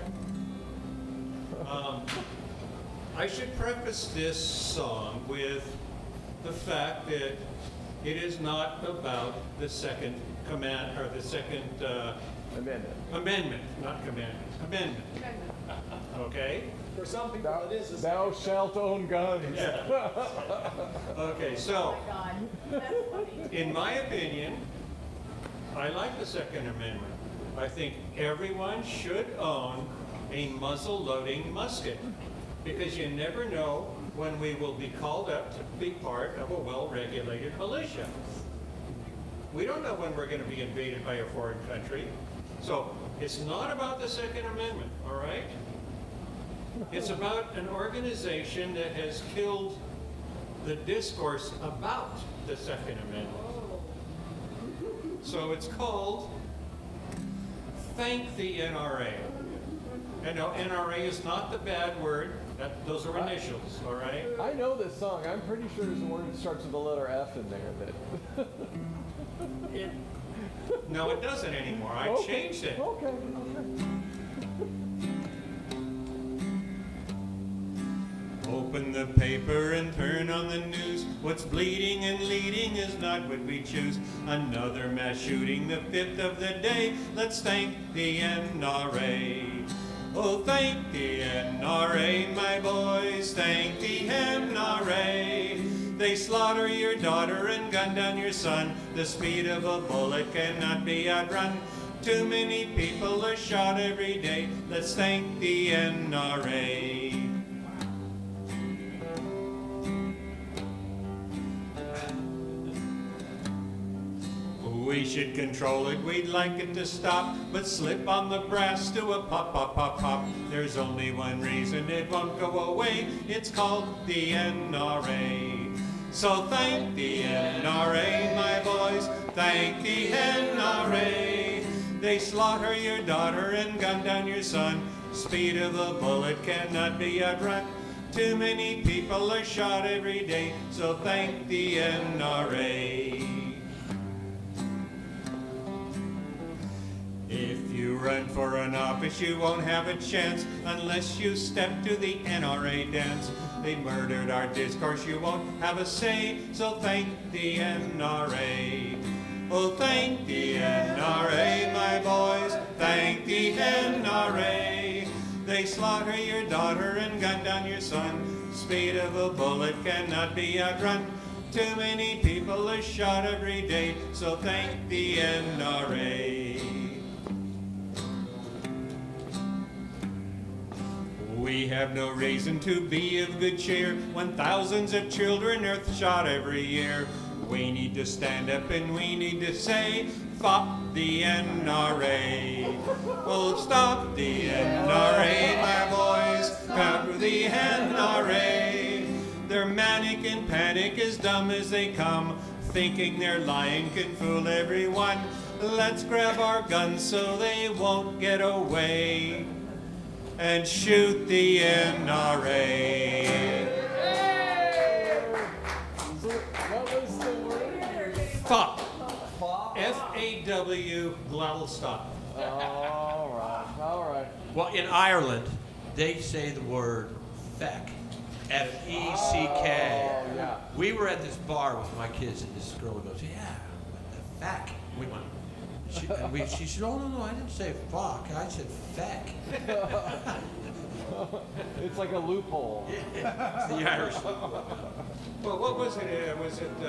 I should preface this song with the fact that it is not about the second command, or the second amendment, not commandment, amendment. Okay? For some people, it is. Thou shalt own guns. Yeah. Okay, so, in my opinion, I like the Second Amendment. I think everyone should own a muzzle-loading musket, because you never know when we will be called up to be part of a well-regulated militia. We don't know when we're going to be invaded by a foreign country. So it's not about the Second Amendment, all right? It's about an organization that has killed the discourse about the Second Amendment. So it's called Thank the NRA. And no, NRA is not the bad word. Those are initials, all right? I know this song. I'm pretty sure there's a word that starts with the letter F in there. No, it doesn't anymore. I changed it. Okay. Open the paper and turn on the news. What's bleeding and leading is not what we choose. Another mass shooting, the 5th of the day. Let's thank the NRA. Oh, thank the NRA, my boys. Thank the NRA. They slaughter your daughter and gun down your son. The speed of a bullet cannot be outrun. Too many people are shot every day. Let's thank the NRA. We should control it, we'd like it to stop, but slip on the brass to a pop, pop, pop, pop. There's only one reason it won't go away, it's called the NRA. So thank the NRA, my boys, thank the NRA. They slaughter your daughter and gun down your son. Speed of a bullet cannot be outrun. Too many people are shot every day, so thank the NRA. If you run for an office, you won't have a chance unless you step to the NRA dance. They murdered our discourse, you won't have a say, so thank the NRA. Oh, thank the NRA, my boys, thank the NRA. They slaughter your daughter and gun down your son. Speed of a bullet cannot be outrun. Too many people are shot every day, so thank the NRA. We have no reason to be of good cheer when thousands of children are shot every year. We need to stand up and we need to say, fuck the NRA. Well, stop the NRA, my boys, cover the NRA. They're manic and panic, as dumb as they come, thinking their lying can fool everyone. Let's grab our guns so they won't get away and shoot the NRA. What was the word? Fuck. F-A-W, glottal stop. All right. Well, in Ireland, they say the word feck. F-E-C-K. Oh, yeah. We were at this bar with my kids, and this girl goes, yeah, the feck. We went, she said, oh, no, I didn't say fuck. I said feck. It's like a loophole. It's the Irish. Well, what was it? Was it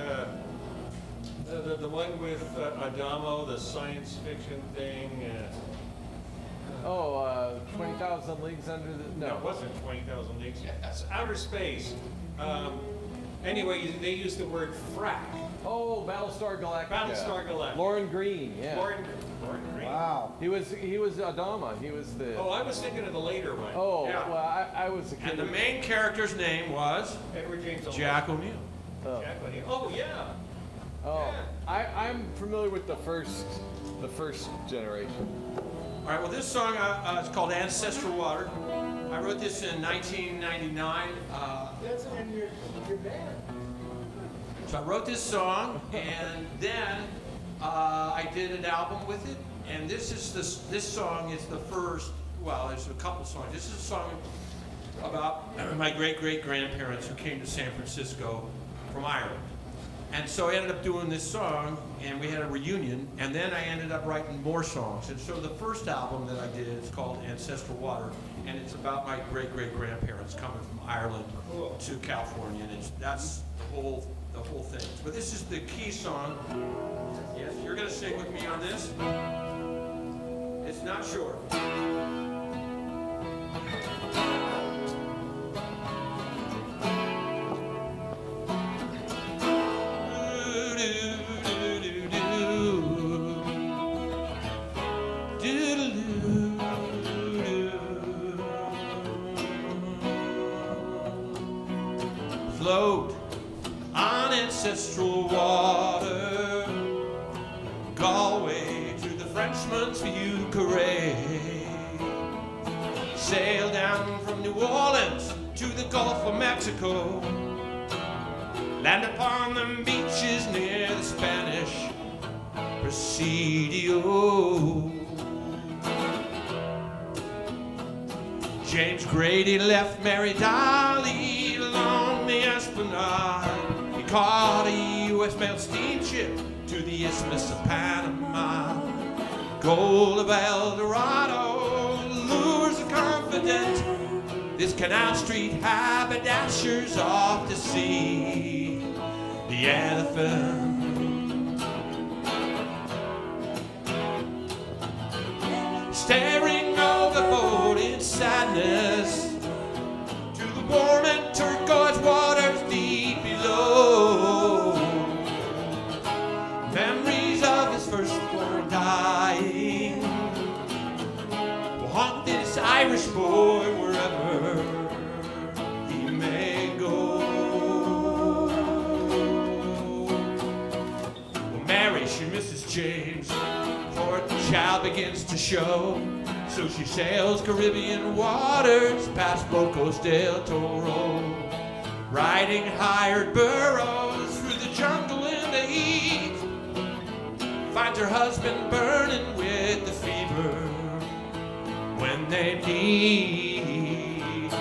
the one with Adamo, the science fiction thing? 20,000 Leagues Under the... No, it wasn't 20,000 Leagues. It's outer space. Anyway, they used the word frack. Oh, Battlestar Galactica. Battlestar Galactica. Lauren Green, yeah. Lauren Green. Wow. He was Adama. He was the... Oh, I was thinking of the later one. Oh, yeah. well, I was a kid. And the main character's name was Edward James Olmos. Jack O'Neill. Oh, Jack O'Neill. Oh, yeah. I'm familiar with the first generation. All right, well, this song is called Ancestral Water. I wrote this in 1999. That's in your band. So I wrote this song, and then I did an album with it. And this song is the first. Well, there's a couple songs. This is a song about my great-great-grandparents who came to San Francisco from Ireland. And so I ended up doing this song, and we had a reunion, and then I ended up writing more songs. And so the first album that I did is called Ancestral Water, and it's about my great-great-grandparents coming from Ireland to California, and that's the whole thing. But this is the key song. Yes, you're gonna sing with me on this. It's not short. Float on ancestral water, Galway to the Frenchman's View Parade. Sail down from New Orleans to the Gulf of Mexico, land upon the beaches near the Spanish Presidio. James Grady left Mary Dolly along the Esplanade. He caught a U.S. mail steamship to the Isthmus of Panama. Gold of El Dorado lures the confident. This Canal Street haberdasher's off to sea. the elephant. Staring overboard in sadness to the warm and turquoise waters deep below. Memories of his firstborn dying will haunt this Irish boy wherever he may go. Well, Mary, she misses James before the child begins to show. So she sails Caribbean waters past Bocos del Toro, riding hired burros through the jungle in the heat. Finds her husband burning with the fever when they meet.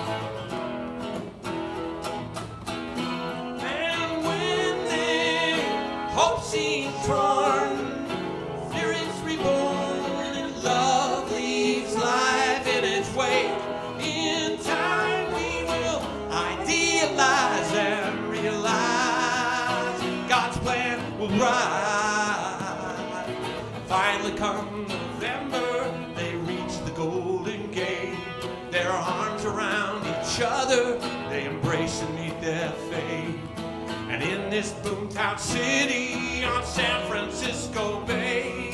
And when their hopes seem torn, spirits reborn, and love leaves life in its wake. In time we will idealize and realize God's plan will rise. Finally come November, they reach the Golden Gate. Their arms around each other, they embrace and meet their fate. And in this boomtown city on San Francisco Bay,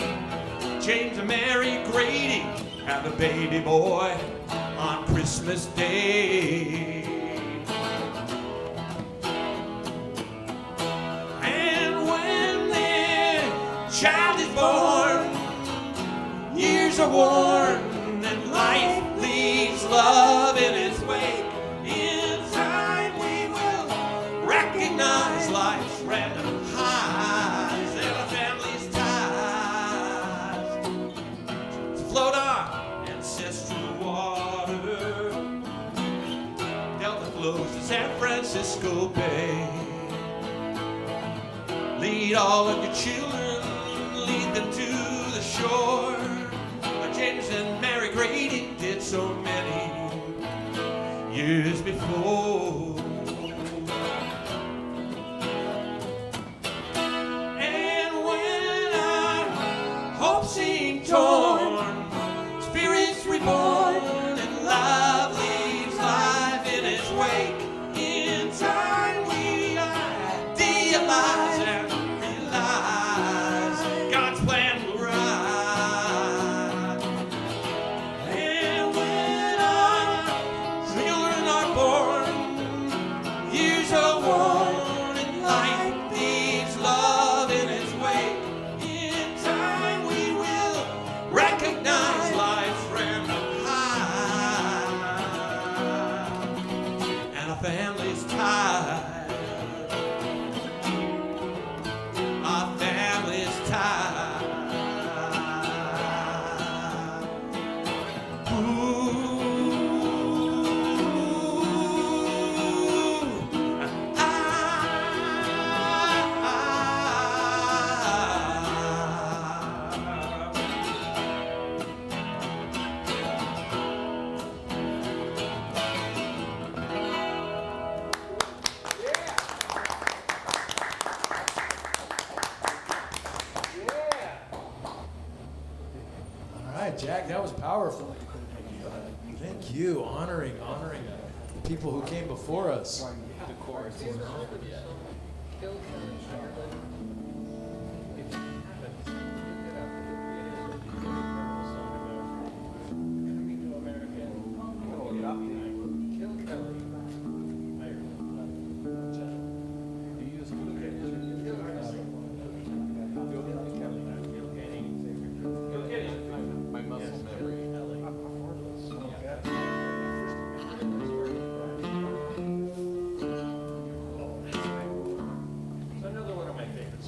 James and Mary Grady have a baby boy on Christmas Day. And when their child is born, years are worn, and life leaves love in its wake. In time we will recognize life's random highs and a family's ties to float on ancestral water. Delta flows to San Francisco Bay. Lead all of your children, lead them to the shore, like James and Mary Grady did so many years before. And when our hopes seem torn, spirits reborn, and love leaves life in its wake. In time we idealize and realize God's plan will rise. And when our children are born, years are worn, and life leaves love in its wake. In time we will recognize life's random high and a family's tie. Our family's tie. All right, Jack, that was powerful. Thank you, honoring the people who came before us. The chorus is my muscle memory. It's another one of my favorites.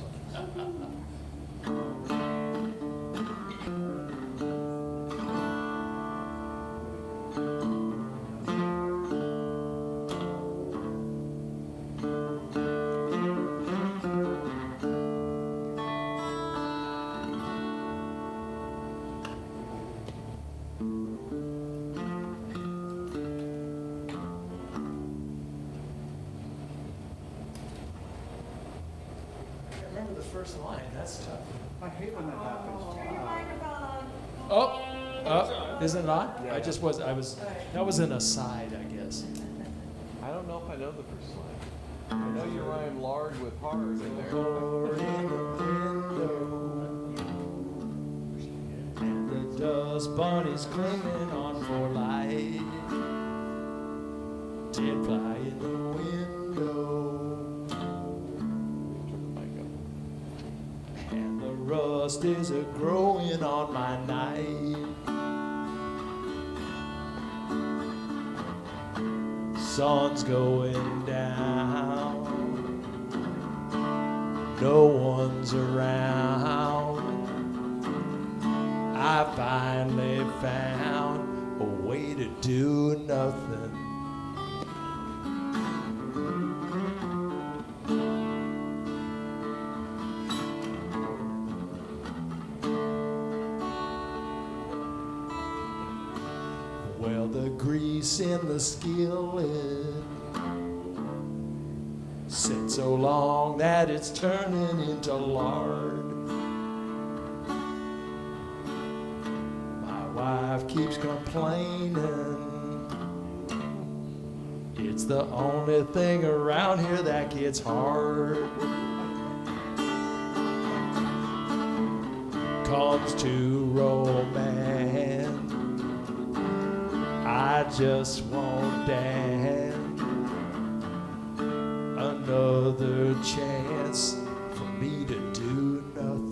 first line. That's tough. I hate when that happens. Turn your microphone on. Oh, isn't it on? I was, that was an aside, I guess. I don't know if I know the first line. I know you rhyme lard with hard in there. Lord in the window, and the dust bunnies clinging on for life. Dead fly in the window, and the rust is a growing on my knife. Sun's going down, no one's around. I finally found a way to do nothing. Well, the grease in the skillet sit so long that it's turning into lard. My wife keeps complaining it's the only thing around here that gets hard. Comes to romance, I just want Dan another chance for me to do nothing.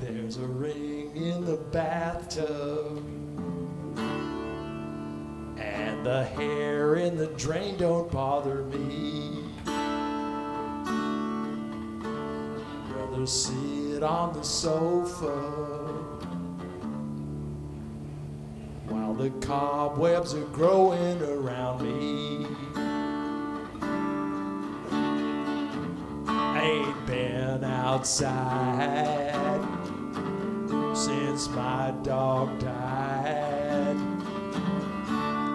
There's a ring in the bathtub, and the hair in the drain don't bother me. Rather sit on the sofa while the cobwebs are growing around me. Ain't been outside since my dog died.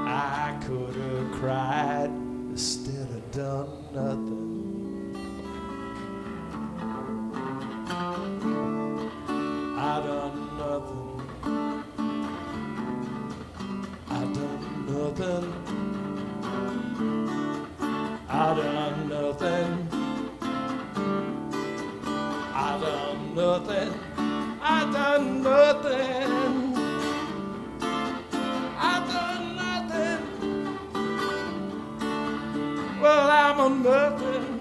I could have cried instead of done nothing. I done nothing. I done nothing. I done nothing. I done nothing. I done nothing. I done nothing. Well, I'm a nothing.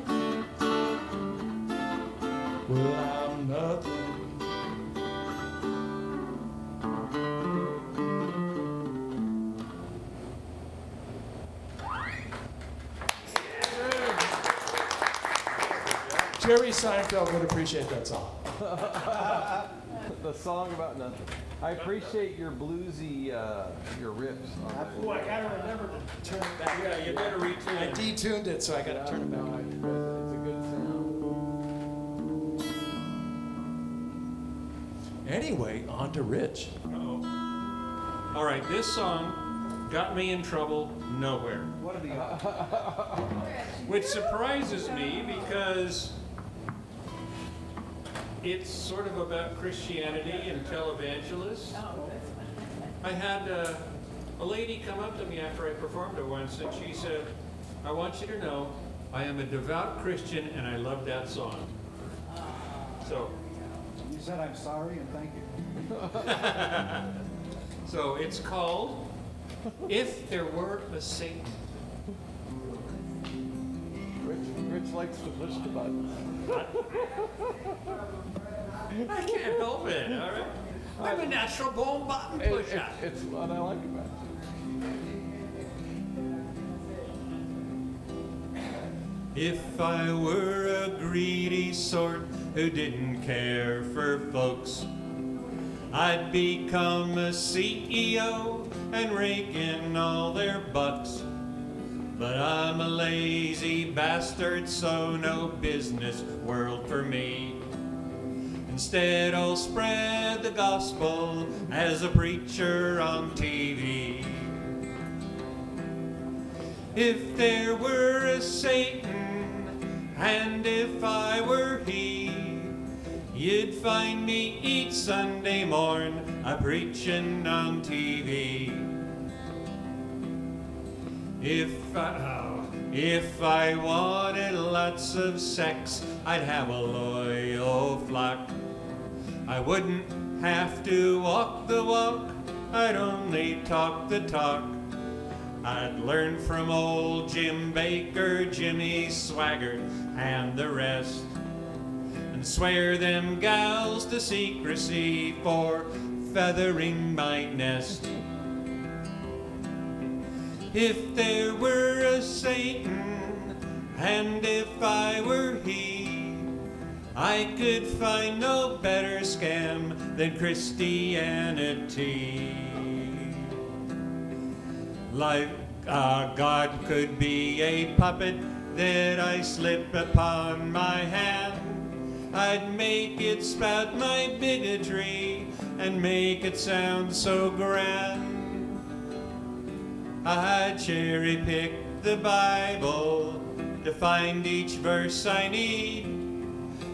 Well, I'm nothing. Jerry Seinfeld would appreciate that song. The song about nothing. I appreciate your bluesy, your riffs. Oh, I gotta remember to turn it back. Yeah, you better retune. I detuned it, so I gotta turn it back on. It's a good sound. Anyway, on to Rich. Uh-oh. All right, this song got me in trouble nowhere. What are the odds? Which surprises me because it's sort of about Christianity and televangelists. I had a lady come up to me after I performed it once and she said, I want you to know I am a devout Christian and I love that song. So You said I'm sorry and thank you. So it's called If There Were a Satan. Rich likes to push the buttons. I can't help it, all right? I'm a natural born button pusher. It's what I like about it. If I were a greedy sort who didn't care for folks, I'd become a CEO and rake in all their bucks. But I'm a lazy bastard, so no business world for me. Instead, I'll spread the gospel as a preacher on TV. If there were a Satan, and if I were he, you'd find me each Sunday morn a preaching on TV. If I wanted lots of sex, I'd have a loyal flock. I wouldn't have to walk the walk, I'd only talk the talk. I'd learn from old Jim Baker, Jimmy Swaggart, and the rest, and swear them gals to secrecy for feathering my nest. If there were a Satan, and if I were he, I could find no better scam than Christianity. Like God could be a puppet that I slip upon my hand. I'd make it spout my bigotry and make it sound so grand. I cherry pick the Bible to find each verse I need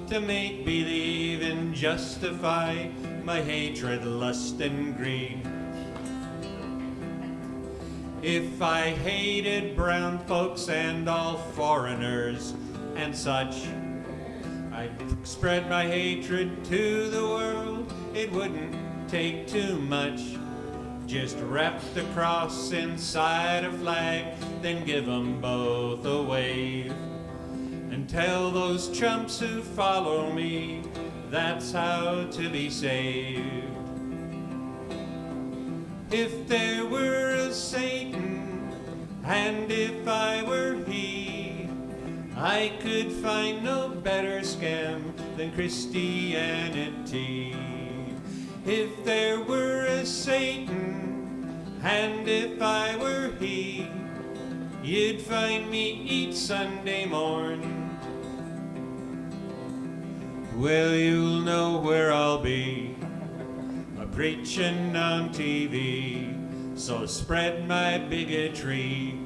to make believe and justify my hatred, lust, and greed. If I hated brown folks and all foreigners and such, I'd spread my hatred to the world. It wouldn't take too much. Just wrap the cross inside a flag, then give them both a wave. And tell those chumps who follow me, that's how to be saved. If there were a Satan, and if I were he, I could find no better scam than Christianity. If there were a Satan, and if I were he, you'd find me each Sunday morn. Well, you'll know where I'll be, preaching on TV. So spread my bigotry,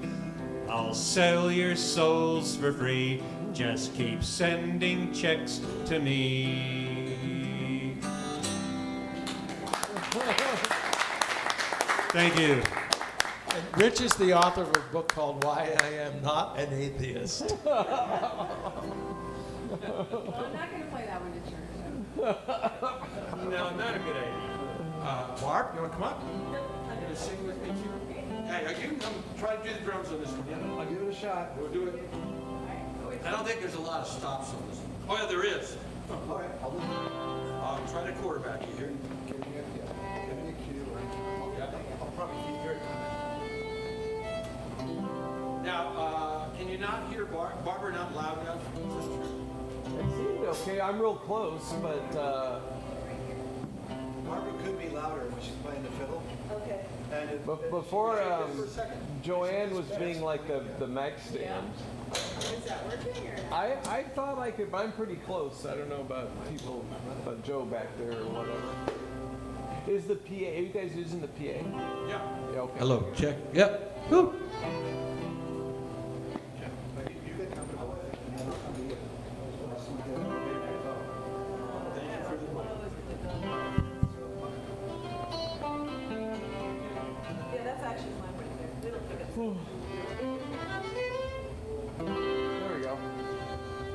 I'll sell your souls for free. Just keep sending checks to me. Thank you. And Rich is the author of a book called Why I Am Not an Atheist. I'm not going to play that one to church. No, not a good idea. Barb, you want to come up? You going to sing with me too? Hey, you can come try to do the drums on this one. Yeah, I'll give it a shot. we'll do it. I don't think there's a lot of stops on this one. Oh yeah, there is. All right, I'll listen. Try to quarterback you here. Give me a cue. Yeah. I'll probably keep hearing Now, can you not hear Barbara not loud enough? it seemed okay. I'm real close, but Barbara could be louder when she's playing the fiddle. Okay. And if, before Joanne was being like the mic stand. Is that working or? I thought I could, but I'm pretty close. I don't know about people, about Joe back there or whatever. Is the PA, are you guys using the PA? Yeah. Yeah, okay. Hello, check. Yep. Woo. you get comfortable. Yeah, that's actually fine right there. They don't pick it. There we go.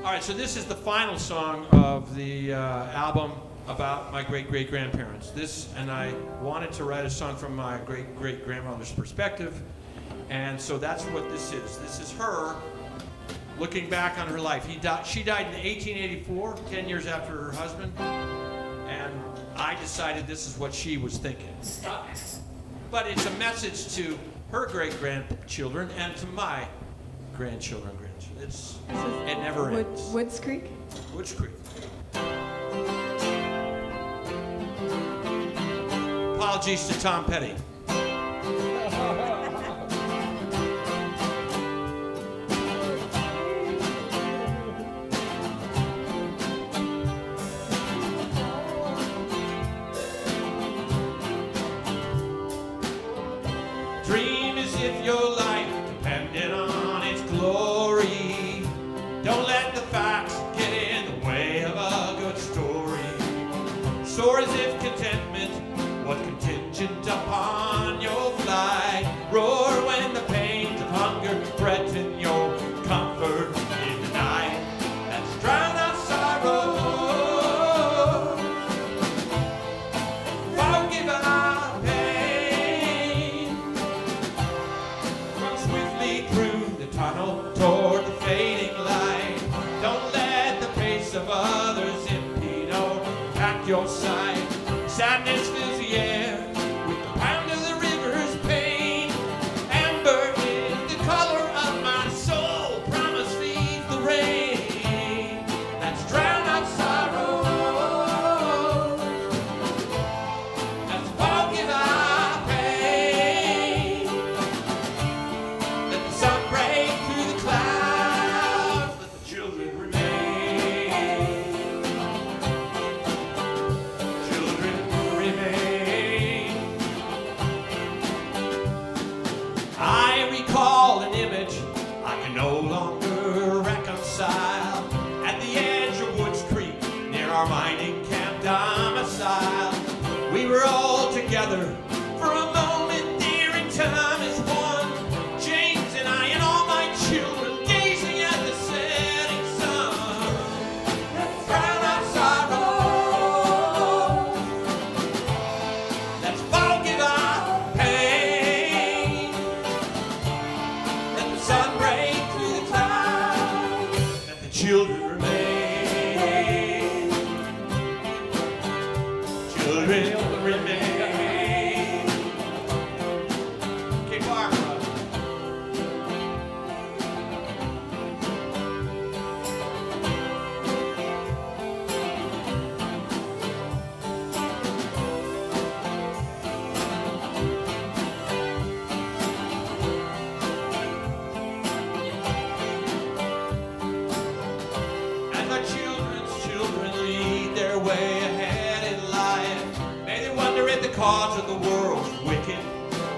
All right, so this is the final song of the album. about my great-great-grandparents. And I wanted to write a song from my great-great-grandmother's perspective, and so that's what this is. This is her looking back on her life. She died in 1884, 10 years after her husband, and I decided this is what she was thinking. But it's a message to her great-grandchildren and to my grandchildren. It never ends. Woods Creek? Woods Creek. Apologies to Tom Petty. Dream as if your life depended on its glory. Don't let the facts get in the way of a good story. Soar as if contentment was contingent upon your flight. Roar when the pains of hunger threaten your comfort in the night. Let's drown out sorrow. Forgive our pain. Run swiftly through the tunnel toward the fading light. Don't let the pace of others impede or impact your sight. Sadness fills the air with the pound of the river's pain. Amber is the color of my soul. Promise feeds the rain. Let's drown out sorrow. Let's forgive our pain. Let the sun break through the clouds. Let the children remain. Children remain. I recall an image I can no longer reconcile. At the edge of Woods Creek, near our mining camp domicile, we were all together for a moment, dear, in time as one. James and I and all my children gazing at the setting sun. Let's drown our sorrow. Let's forgive our pain. Let the sun break through the clouds. Let the children remain. Children remain. Okay, Barbara. As our children's children lead their way ahead in life, may they wonder at the cause of the world's wicked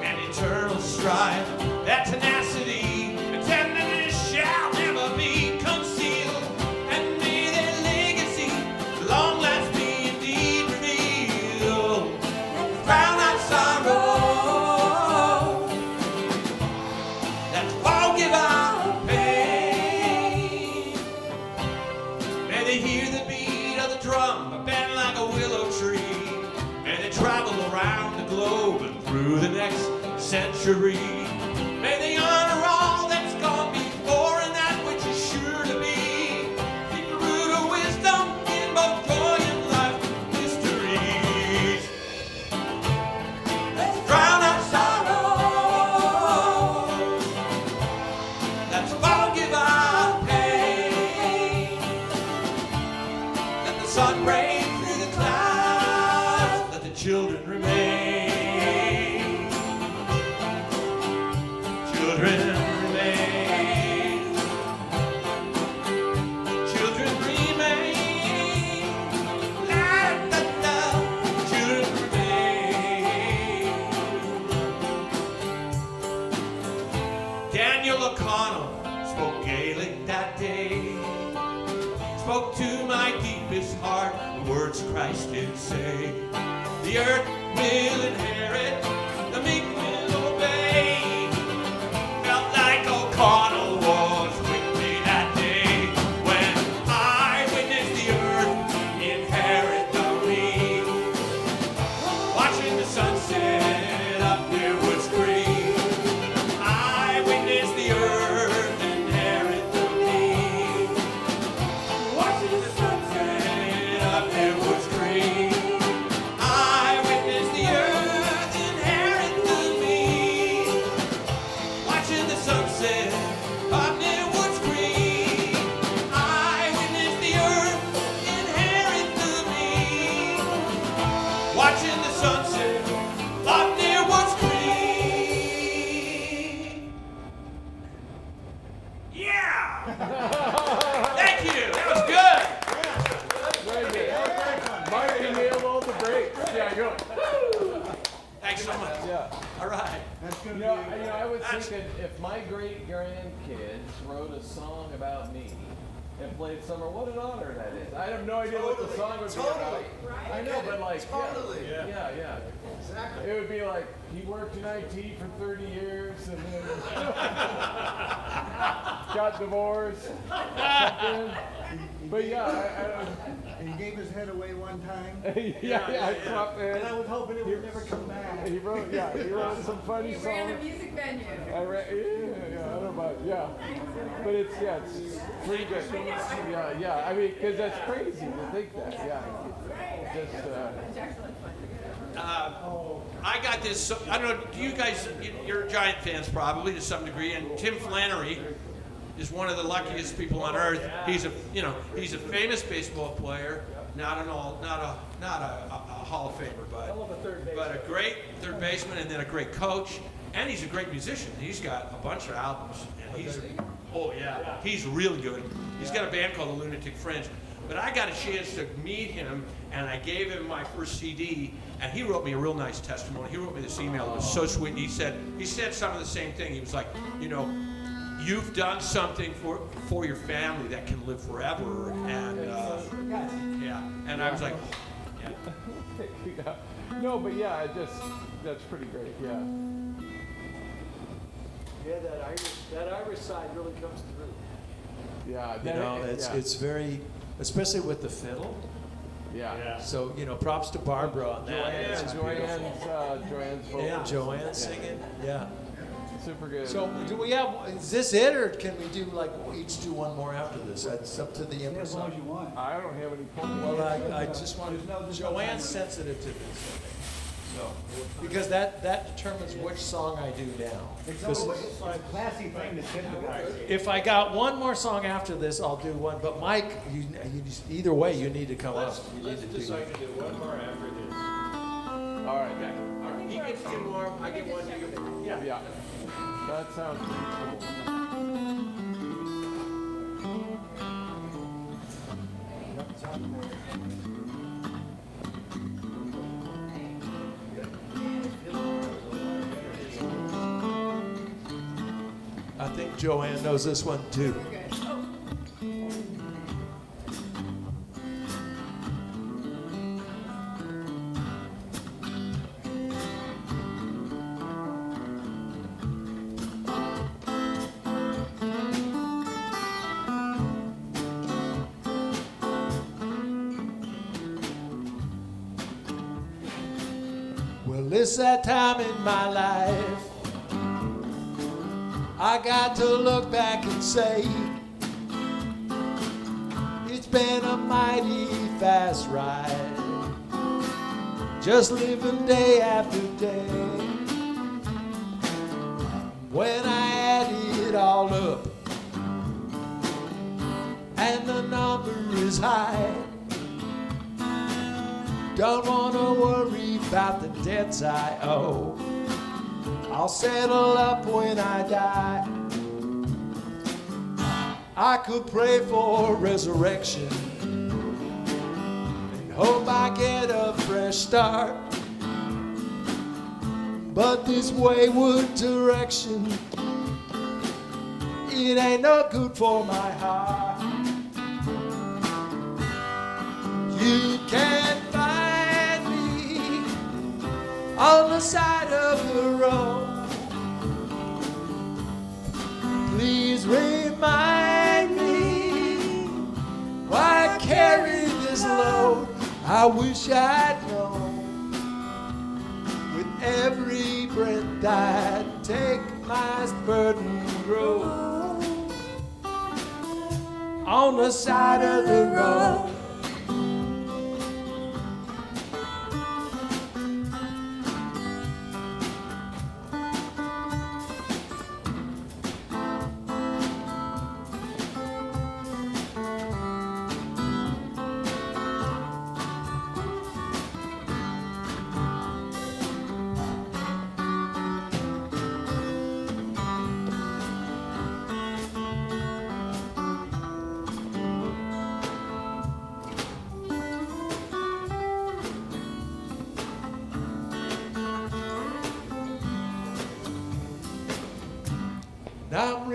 and eternal strife. That tenacity and tenderness shall never be concealed, and may their legacy long last be indeed revealed. Drown out sorrow. Let's forgive our pain. May they hear the beat of the drum, bend like a willow tree. May they travel around the globe and through the next century. May they honor all that's gone before and that which is sure to be. Keep the root of wisdom in both joy and life mysteries. Let's drown our sorrow. Let's forgive our pain. Let the sun break through the clouds. Let the children remain. Children remain. Children remain. La, la, la. Children remain. Daniel O'Connell spoke Gaelic that day. Spoke to my deepest heart the words Christ did say. The earth will inherit, the meek will obey. Felt like O'Connell was with me that day when I witnessed the earth inherit the meek. Thank you. That was good. Very good. Mike, you nailed all the breaks. Yeah, go. Thanks so much. Yeah. All right. That's gonna You know, I was thinking if my great grandkids wrote a song about me and played summer, what an honor that is. I have no idea what the song would be about. I know, but like, yeah. Exactly. It would be like, he worked in IT for 30 years and then got divorced. But yeah, He gave his head away one time. I dropped in. And I was hoping it would never come back. He wrote some funny He songs. ran a music venue. I don't know about, but it's pretty good. Yeah, I mean, because that's crazy to think that, Just, I got this. I don't know. Do you guys? You're Giant fans probably to some degree, and Tim Flannery is one of the luckiest people on earth. He's a famous baseball player, not a Hall of Famer, but a great third baseman, and then a great coach, and he's a great musician. He's got a bunch of albums, and he's really good. He's got a band called the Lunatic Fringe. But I got a chance to meet him, and I gave him my first CD, and he wrote me a real nice testimony. He wrote me this email. It was so sweet. He said some of the same thing. He was like, you've done something for your family that can live forever, and and I was like, no, but that's pretty great, Yeah, that Irish side really comes through. Yeah, It's very, especially with the fiddle. Yeah. So, props to Barbara on that. It's Joanne's vocal. Yeah, Joanne singing. Yeah. Super good. So, is this it, or can we do each do one more after this? That's up to the As long Empress. as you want. I don't have any points. Well, I just wanted, Joanne's sensitive to this. So, because that determines which song I do now. It's a classy thing to tip the guy. If I got one more song after this, I'll do one. But Mike, either way, you need to come up. You need to do Decide to do one more after this. All right. He gets two more, I get one, you get one. Yeah. That sounds pretty I think Joanne knows this one too. Well, it's that time in my life I got to look back and say it's been a mighty fast ride, just living day after day. When I add it all up and the number is high, don't wanna worry about the debts I owe. I'll settle up when I die. I could pray for resurrection and hope I get a fresh start. But this wayward direction, it ain't no good for my heart. You can find me on the side of the road. Please remind me why I carry this load. I wish I'd known with every breath I'd take my burden road. On the side of the road.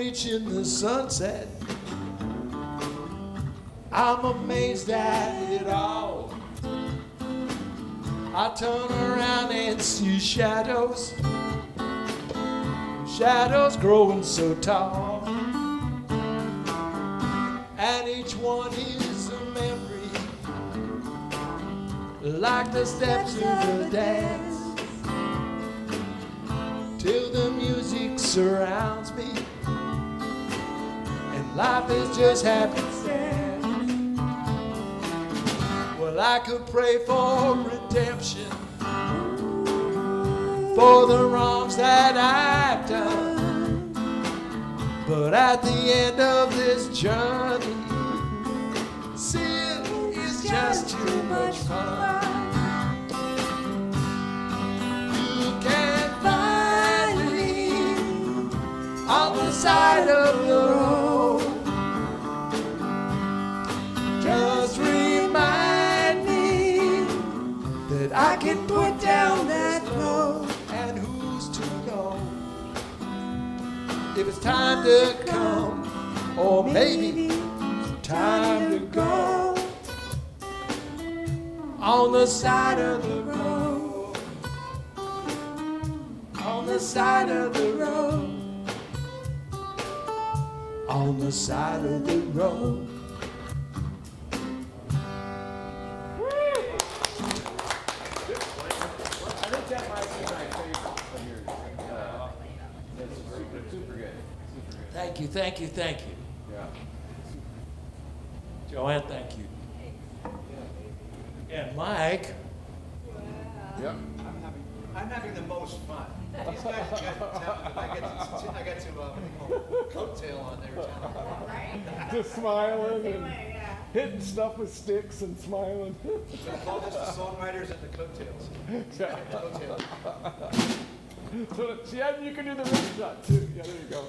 reaching the sunset. I'm amazed at it all. I turn around and see shadows, shadows growing so tall. And each one is a memory, like the steps to the dance. Till the music surrounds me, and life is just happenstance. Well, I could pray for redemption for the wrongs that I've done, but at the end of this journey, sin is just too much fun. You can find me on the side of the road. Just remind me that I can put down that load. And who's to know if it's time to come, or maybe it's time to go. On the side of the road, on the side of the road, on the side of the road. I think that might be my favorite of yours. That's super good. Super good. Thank you, thank you, thank you. Yeah. Joanne, thank you. And Mike. Yep. I'm having the most fun. These guys got talented. I got to coattail on their talent. Just smiling and hitting stuff with sticks and smiling. So I call this the songwriters and the coattails. Coattail. Yeah, you can do the rim shot too. Yeah, there you go.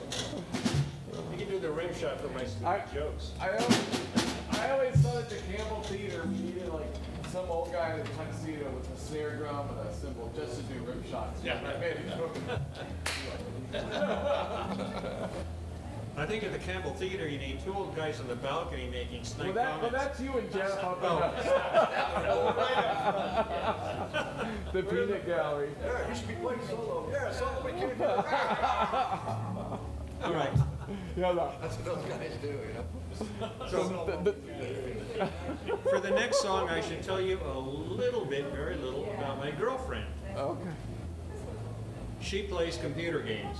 You can do the rim shot for my stupid jokes. I always thought at the Campbell Theater we needed like some old guy in a tuxedo with a snare drum and a cymbal just to do rim shots. Yeah, I made a joke. I think at the Campbell Theater you need two old guys on the balcony making snide Well, comments. that's you and Jeff up Oh. the peanut gallery. Yeah, you should be playing solo. Yeah, solo. We can't do All right. Yeah, no. That's what those guys do, you know. For the next song, I should tell you a little bit, very little, about my girlfriend. Okay. She plays computer games.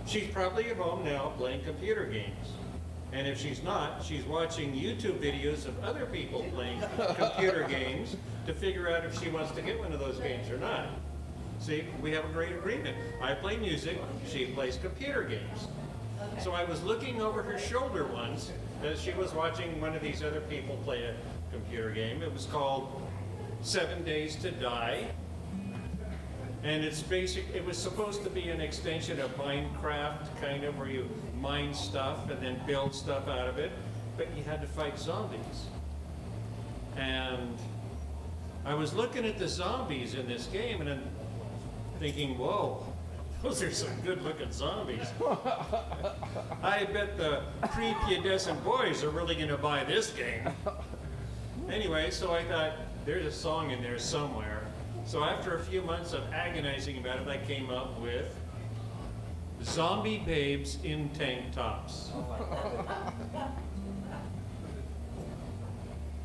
She's probably at home now playing computer games. And if she's not, she's watching YouTube videos of other people playing computer games to figure out if she wants to get one of those games or not. See, we have a great agreement. I play music, she plays computer games. So I was looking over her shoulder once as she was watching one of these other people play a computer game. It was called 7 Days to Die. And it was supposed to be an extension of Minecraft, kind of, where you mine stuff and then build stuff out of it, but you had to fight zombies. And I was looking at the zombies in this game and I'm thinking, whoa, those are some good-looking zombies. I bet the prepubescent boys are really going to buy this game. Anyway, so I thought, there's a song in there somewhere. So after a few months of agonizing about it, I came up with Zombie Babes in Tank Tops.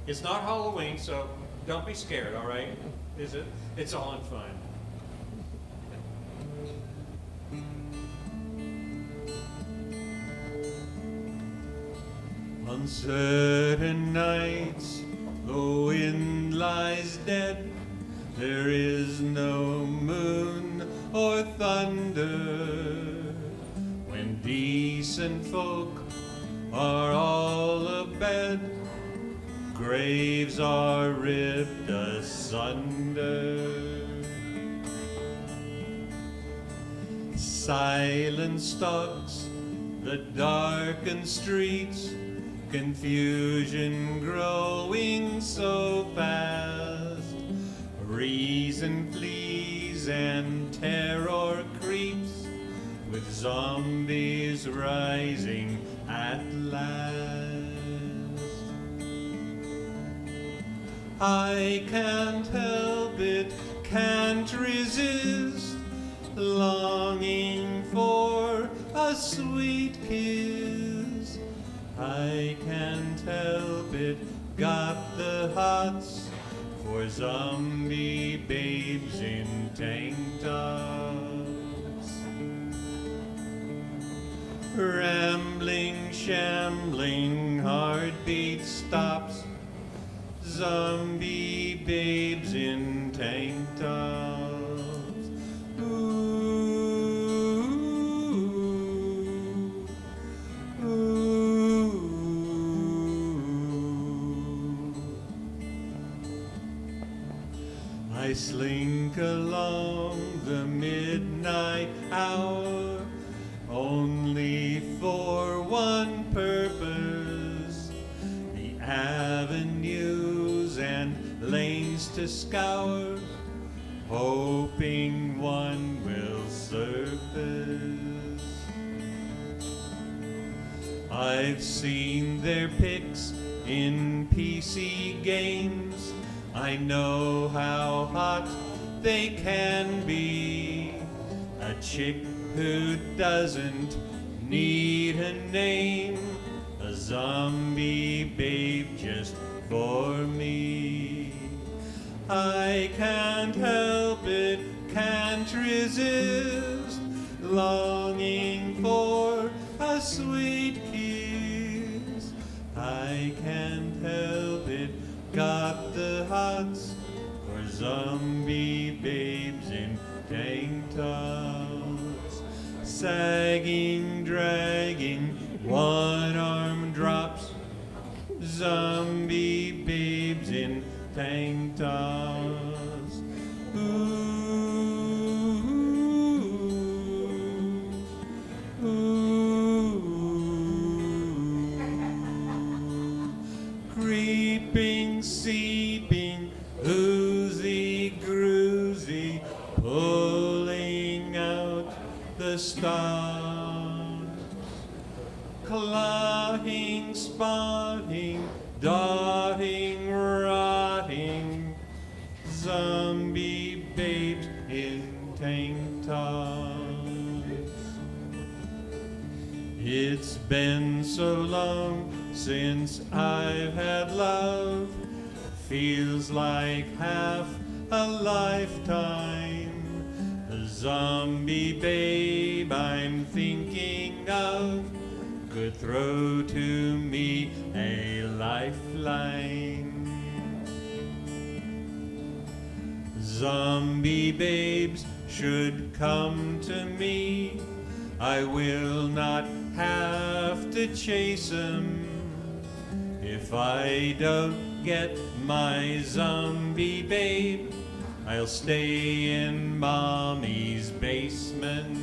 It's not Halloween, so don't be scared, all right? Is it? It's all in fun. On certain nights, the wind lies dead. There is no moon or thunder. When decent folk are all abed, graves are ripped asunder. Silence stalks the darkened streets, confusion growing so fast. Reason flees and terror creeps with zombies rising at last. I can't help it, can't resist, longing for a sweet kiss. I can't help it, got the hots for zombie babes in tank tops. Rambling, shambling, heartbeat stops, zombie babes in tank tops. Ooh, ooh. I slink along the midnight hour, only for one purpose, the avenues and lanes to scour, hoping one will surface. I've seen their pics in PC games, I know how hot they can be. A chick who doesn't need a name, a zombie babe just for me. I can't help it, can't resist, longing for a sweet kiss. I can't help it, got the hots for zombie babes in tank tops. Sagging, dragging, one arm drops, zombie babes in tank tops. Ooh, ooh, creeping, seeping, oozy, groozy, pulling out the stars, clawing, spotting, dotting, rotting, zombie babes in tank tops. It's been so long since I've had love, feels like half a lifetime. The zombie babe I'm thinking of could throw to me a lifeline. Zombie babes should come to me, I will not have to chase 'em. If I don't get my zombie babe, I'll stay in mommy's basement.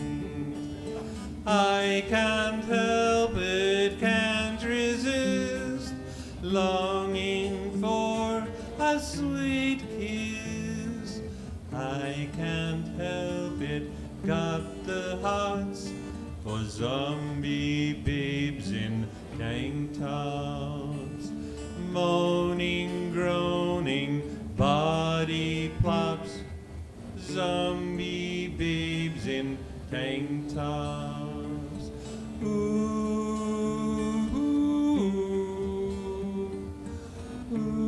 I can't help it, can't resist, longing for a sweet kiss. I can't help it, got the hots for zombie babes in tank tops. Moaning, groaning, body plops, zombie babes in tank tops. Ooh, ooh, ooh.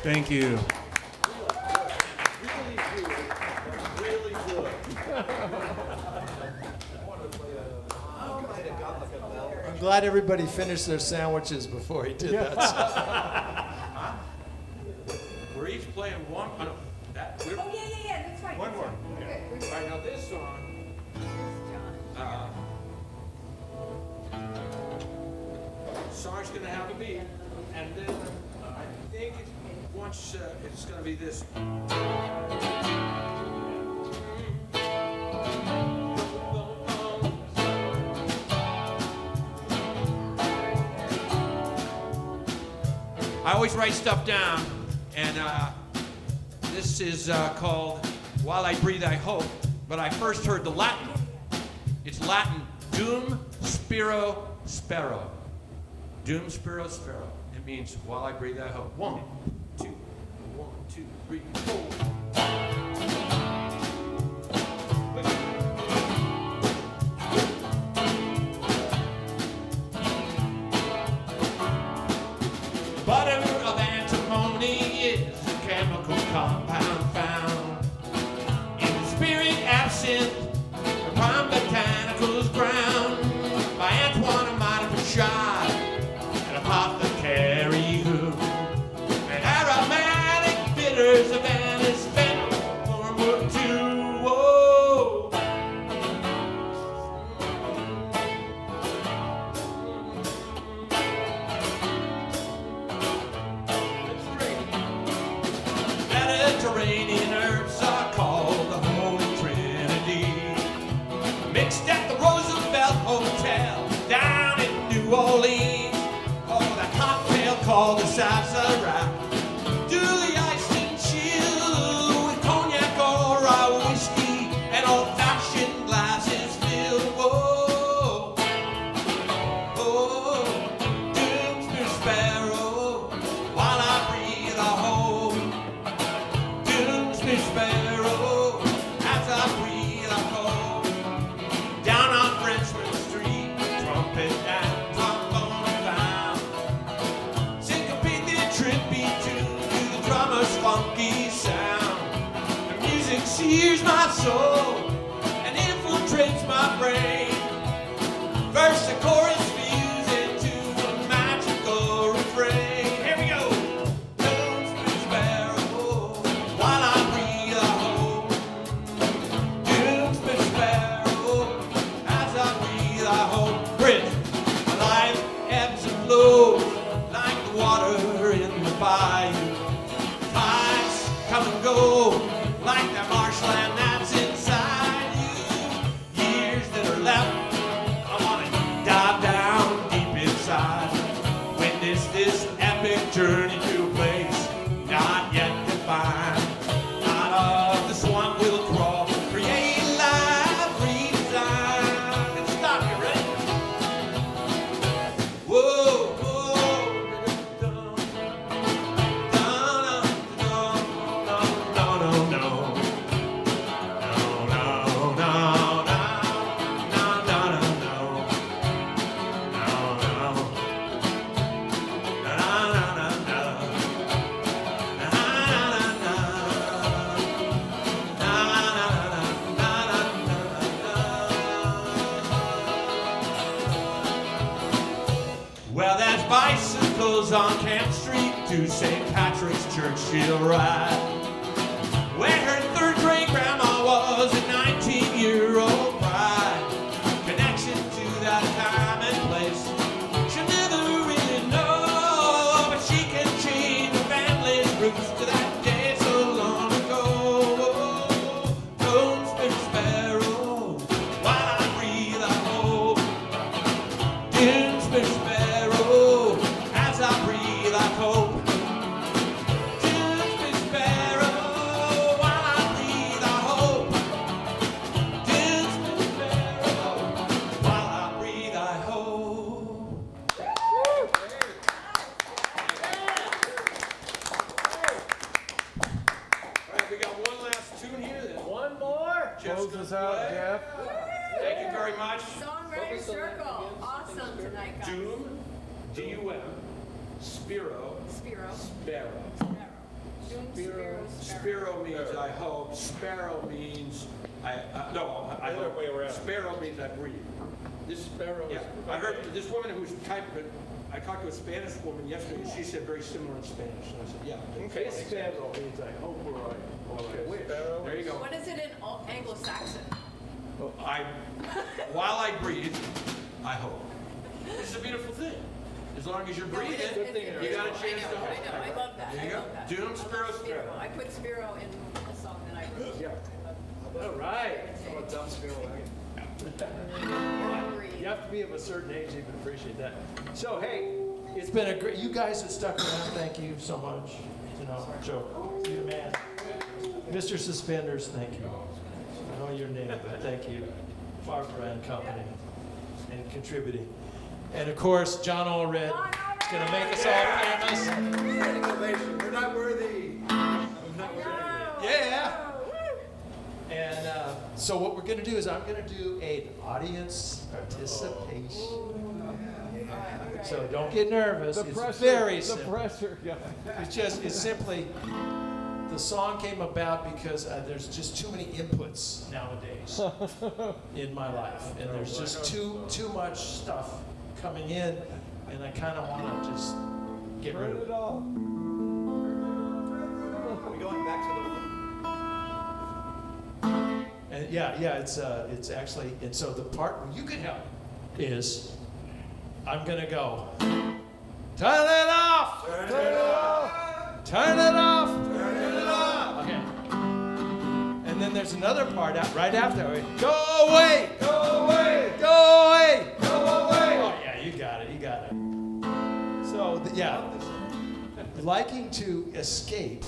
Thank you. Really good. I'm glad everybody finished their sandwiches before he did that. We're each playing one. Oh, no, that, we're, Oh, yeah, that's right. One more. We're good, we're good. right now, this song. Song's gonna have a beat, and then I think once it's gonna be this. I always write stuff down. And this is called While I Breathe I Hope, but I first heard the Latin. It's Latin, Dum Spiro Spero. Dum Spiro Spero. It means while I breathe I hope. 1, 2, 1, 2, 3, 4. Butter of antimony is a chemical compound found in the spirit absinthe, the prime botanicals ground by Antoine Mata an apothecary who and aromatic bitters of Venice fennel form work too. Whoa. Mediterranean herbs are called the Holy Trinity, mixed at the Roosevelt Hotel down in New Orleans. Oh, that cocktail called the Sazerac, duly iced and chilled with cognac or whiskey and old-fashioned glasses filled. Whoa, oh, Doomsday Sparrow, while I breathe I hope. Doomsday Sparrow, as I breathe I hope. Down on Frenchman Street, trumpet and trombone found. Syncopated trippy tune to the drummer's funky sound. The music sears my soul and infiltrates my brain. Verse and chorus fuse into a magical refrain. Here we go. Doomsday Sparrow, while I breathe I hope. Doomsday Sparrow, as I breathe I hope. Bridge, my life ebbs and flows like the water in the bayou. Tides come and go like that marshland that's inside you. Years that are left, I want to dive down deep inside. Witness this epic journey to a place not yet defined. Out of the swamp we'll crawl, create life, redesign. And stop you, ready? Whoa, whoa, no, no, no, no, no, no, no. Well, there's bicycles on Camp Street to St. Patrick's Church she'll ride, where her third great grandma was a 19-year-old bride. Connection to that time and place she'll never really know, but she can change her family's roots to that day so long ago. Doomsday Sparrow, while I breathe I hope. Doomsday Sparrow, as I breathe I hope. Doomsday Sparrow, while I breathe I hope. Doomsday Sparrow, while I breathe I hope. All right, we got one last tune here. Then One more. Close us out, Jeff. Thank you very much. Songwriter Circle. Awesome tonight, guys. Doom, D-U-M, Spiro, Spiro. Sparrow. Doom, Spiro. Spiro means I hope. Sparrow means I Other way around. Sparrow means I breathe. This Sparrow is- Yeah, I heard this woman who's typing. I talked to a Spanish woman yesterday. She said very similar in Spanish. And I said, yeah. Okay, Sparrow means I hope we're right. Okay, Sparrow. There you go. What is it in Anglo-Saxon? While I breathe, I hope. This is a beautiful thing. As long as you're No, it breathing, is- it's- you got a chance to I know, hope. I love that. There you I go. love that. Doom, I love Spiro, Spiro. I put Spiro in the song that I wrote. Yeah. All right. I'm a dumb Spiro wagon. You have to be of a certain age to even appreciate that. So, hey, it's been a great, you guys have stuck around, thank you so much. Joe, you man. Mr. Suspenders, thank you. I know your name, but thank you. Barbara and company, and contributing. And of course, John Allred is going to make us all famous. Standing ovation. We're not worthy. I'm not worthy. Yeah. And so what we're going to do is I'm going to do an audience participation. So don't get nervous. It's very simple. The pressure, yeah. It's simply, the song came about because there's just too many inputs nowadays in my life. And there's just too much stuff coming in. And I kind of want to just get rid of it. Are we going back to the room? And yeah, it's actually, and so the part where you can help is, I'm gonna go, turn it off, turn it off, turn it off, turn it off. Okay. And then there's another part right after. Go away, go away, go away, go away. Oh yeah, you got it. So liking to escape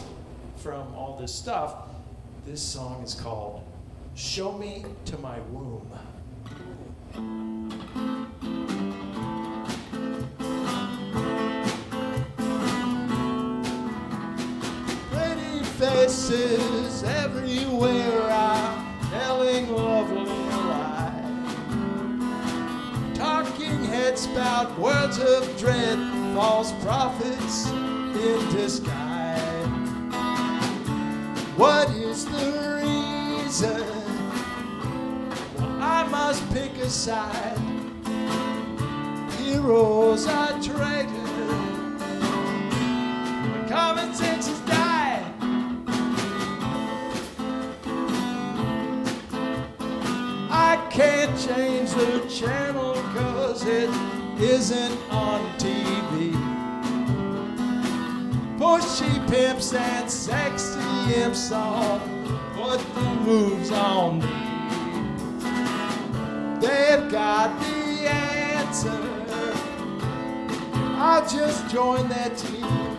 from all this stuff, this song is called "Show Me to My Womb." Pretty faces everywhere are telling lovely lies. Talking heads spout words of dread, false prophets in disguise. What is the reason? Well, I must pick a side. Heroes are traded when common sense has died. I can't change the channel 'cause it isn't on TV. Pushy pimps and sexy imps all put the moves on me. They've got the answer. I'll just join their team.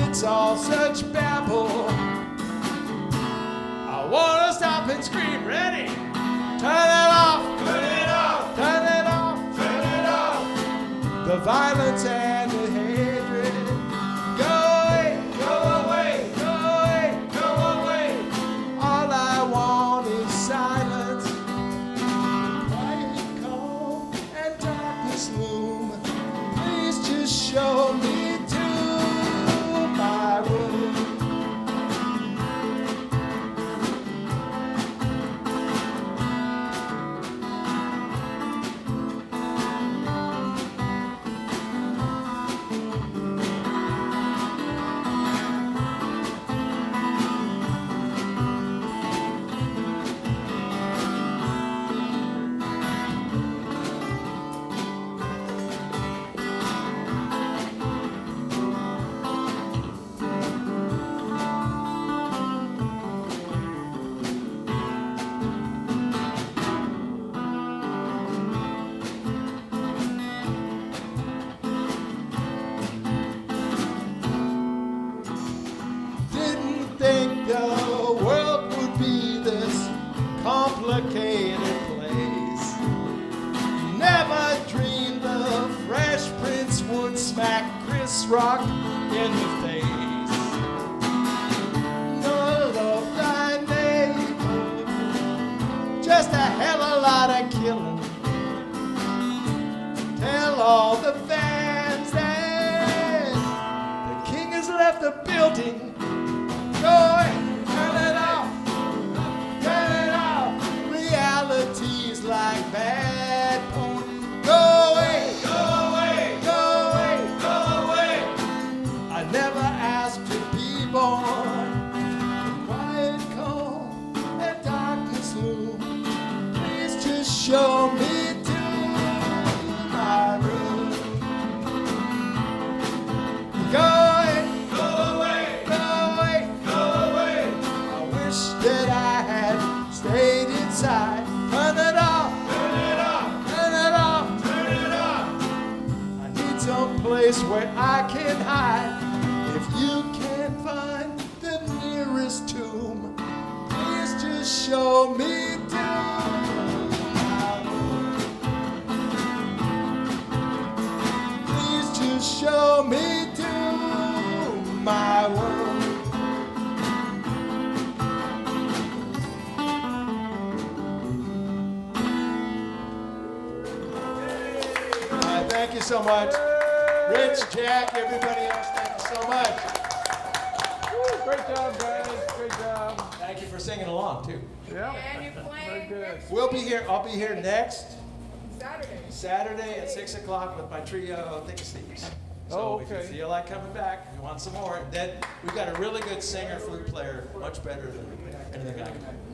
It's all such babble. I wanna stop and scream. Ready? Turn it off. Turn it off. Turn it off. Turn it off. The violence and the hatred. Go away. Go away. Go away. Go away. All I want is silence. Quiet, calm, and darkness loom. Please just show me to my room. Think the world would be this complicated place. Never dreamed the Fresh Prince would smack Chris Rock in the face. No love thy neighbor, just a hell of a lot of killing. Tell all the fans that the king has left the building. Go away, turn it off, turn it off. Reality's like bad porn. Go away, go away, go away, go away. I never asked to be born. Quiet, calm, and darkness loom. Please just show me to my room. Go away. That I had stayed inside. Turn it off, turn it off, turn it off, turn it off. I need some place where I can hide. If you just show me to. Please just show me to my world. Thank you so much. Rich, Jack, everybody else, thank you so much. Great job, guys. Great job. Thank you for singing along, too. Yeah. And you're playing next We'll be here. I'll be here next Saturday. Saturday at 6 o'clock with my trio, Thick as Thieves. So Oh, if okay. you feel like coming back, if you want some more, then we've got a really good singer, flute player, much better than anything I can do.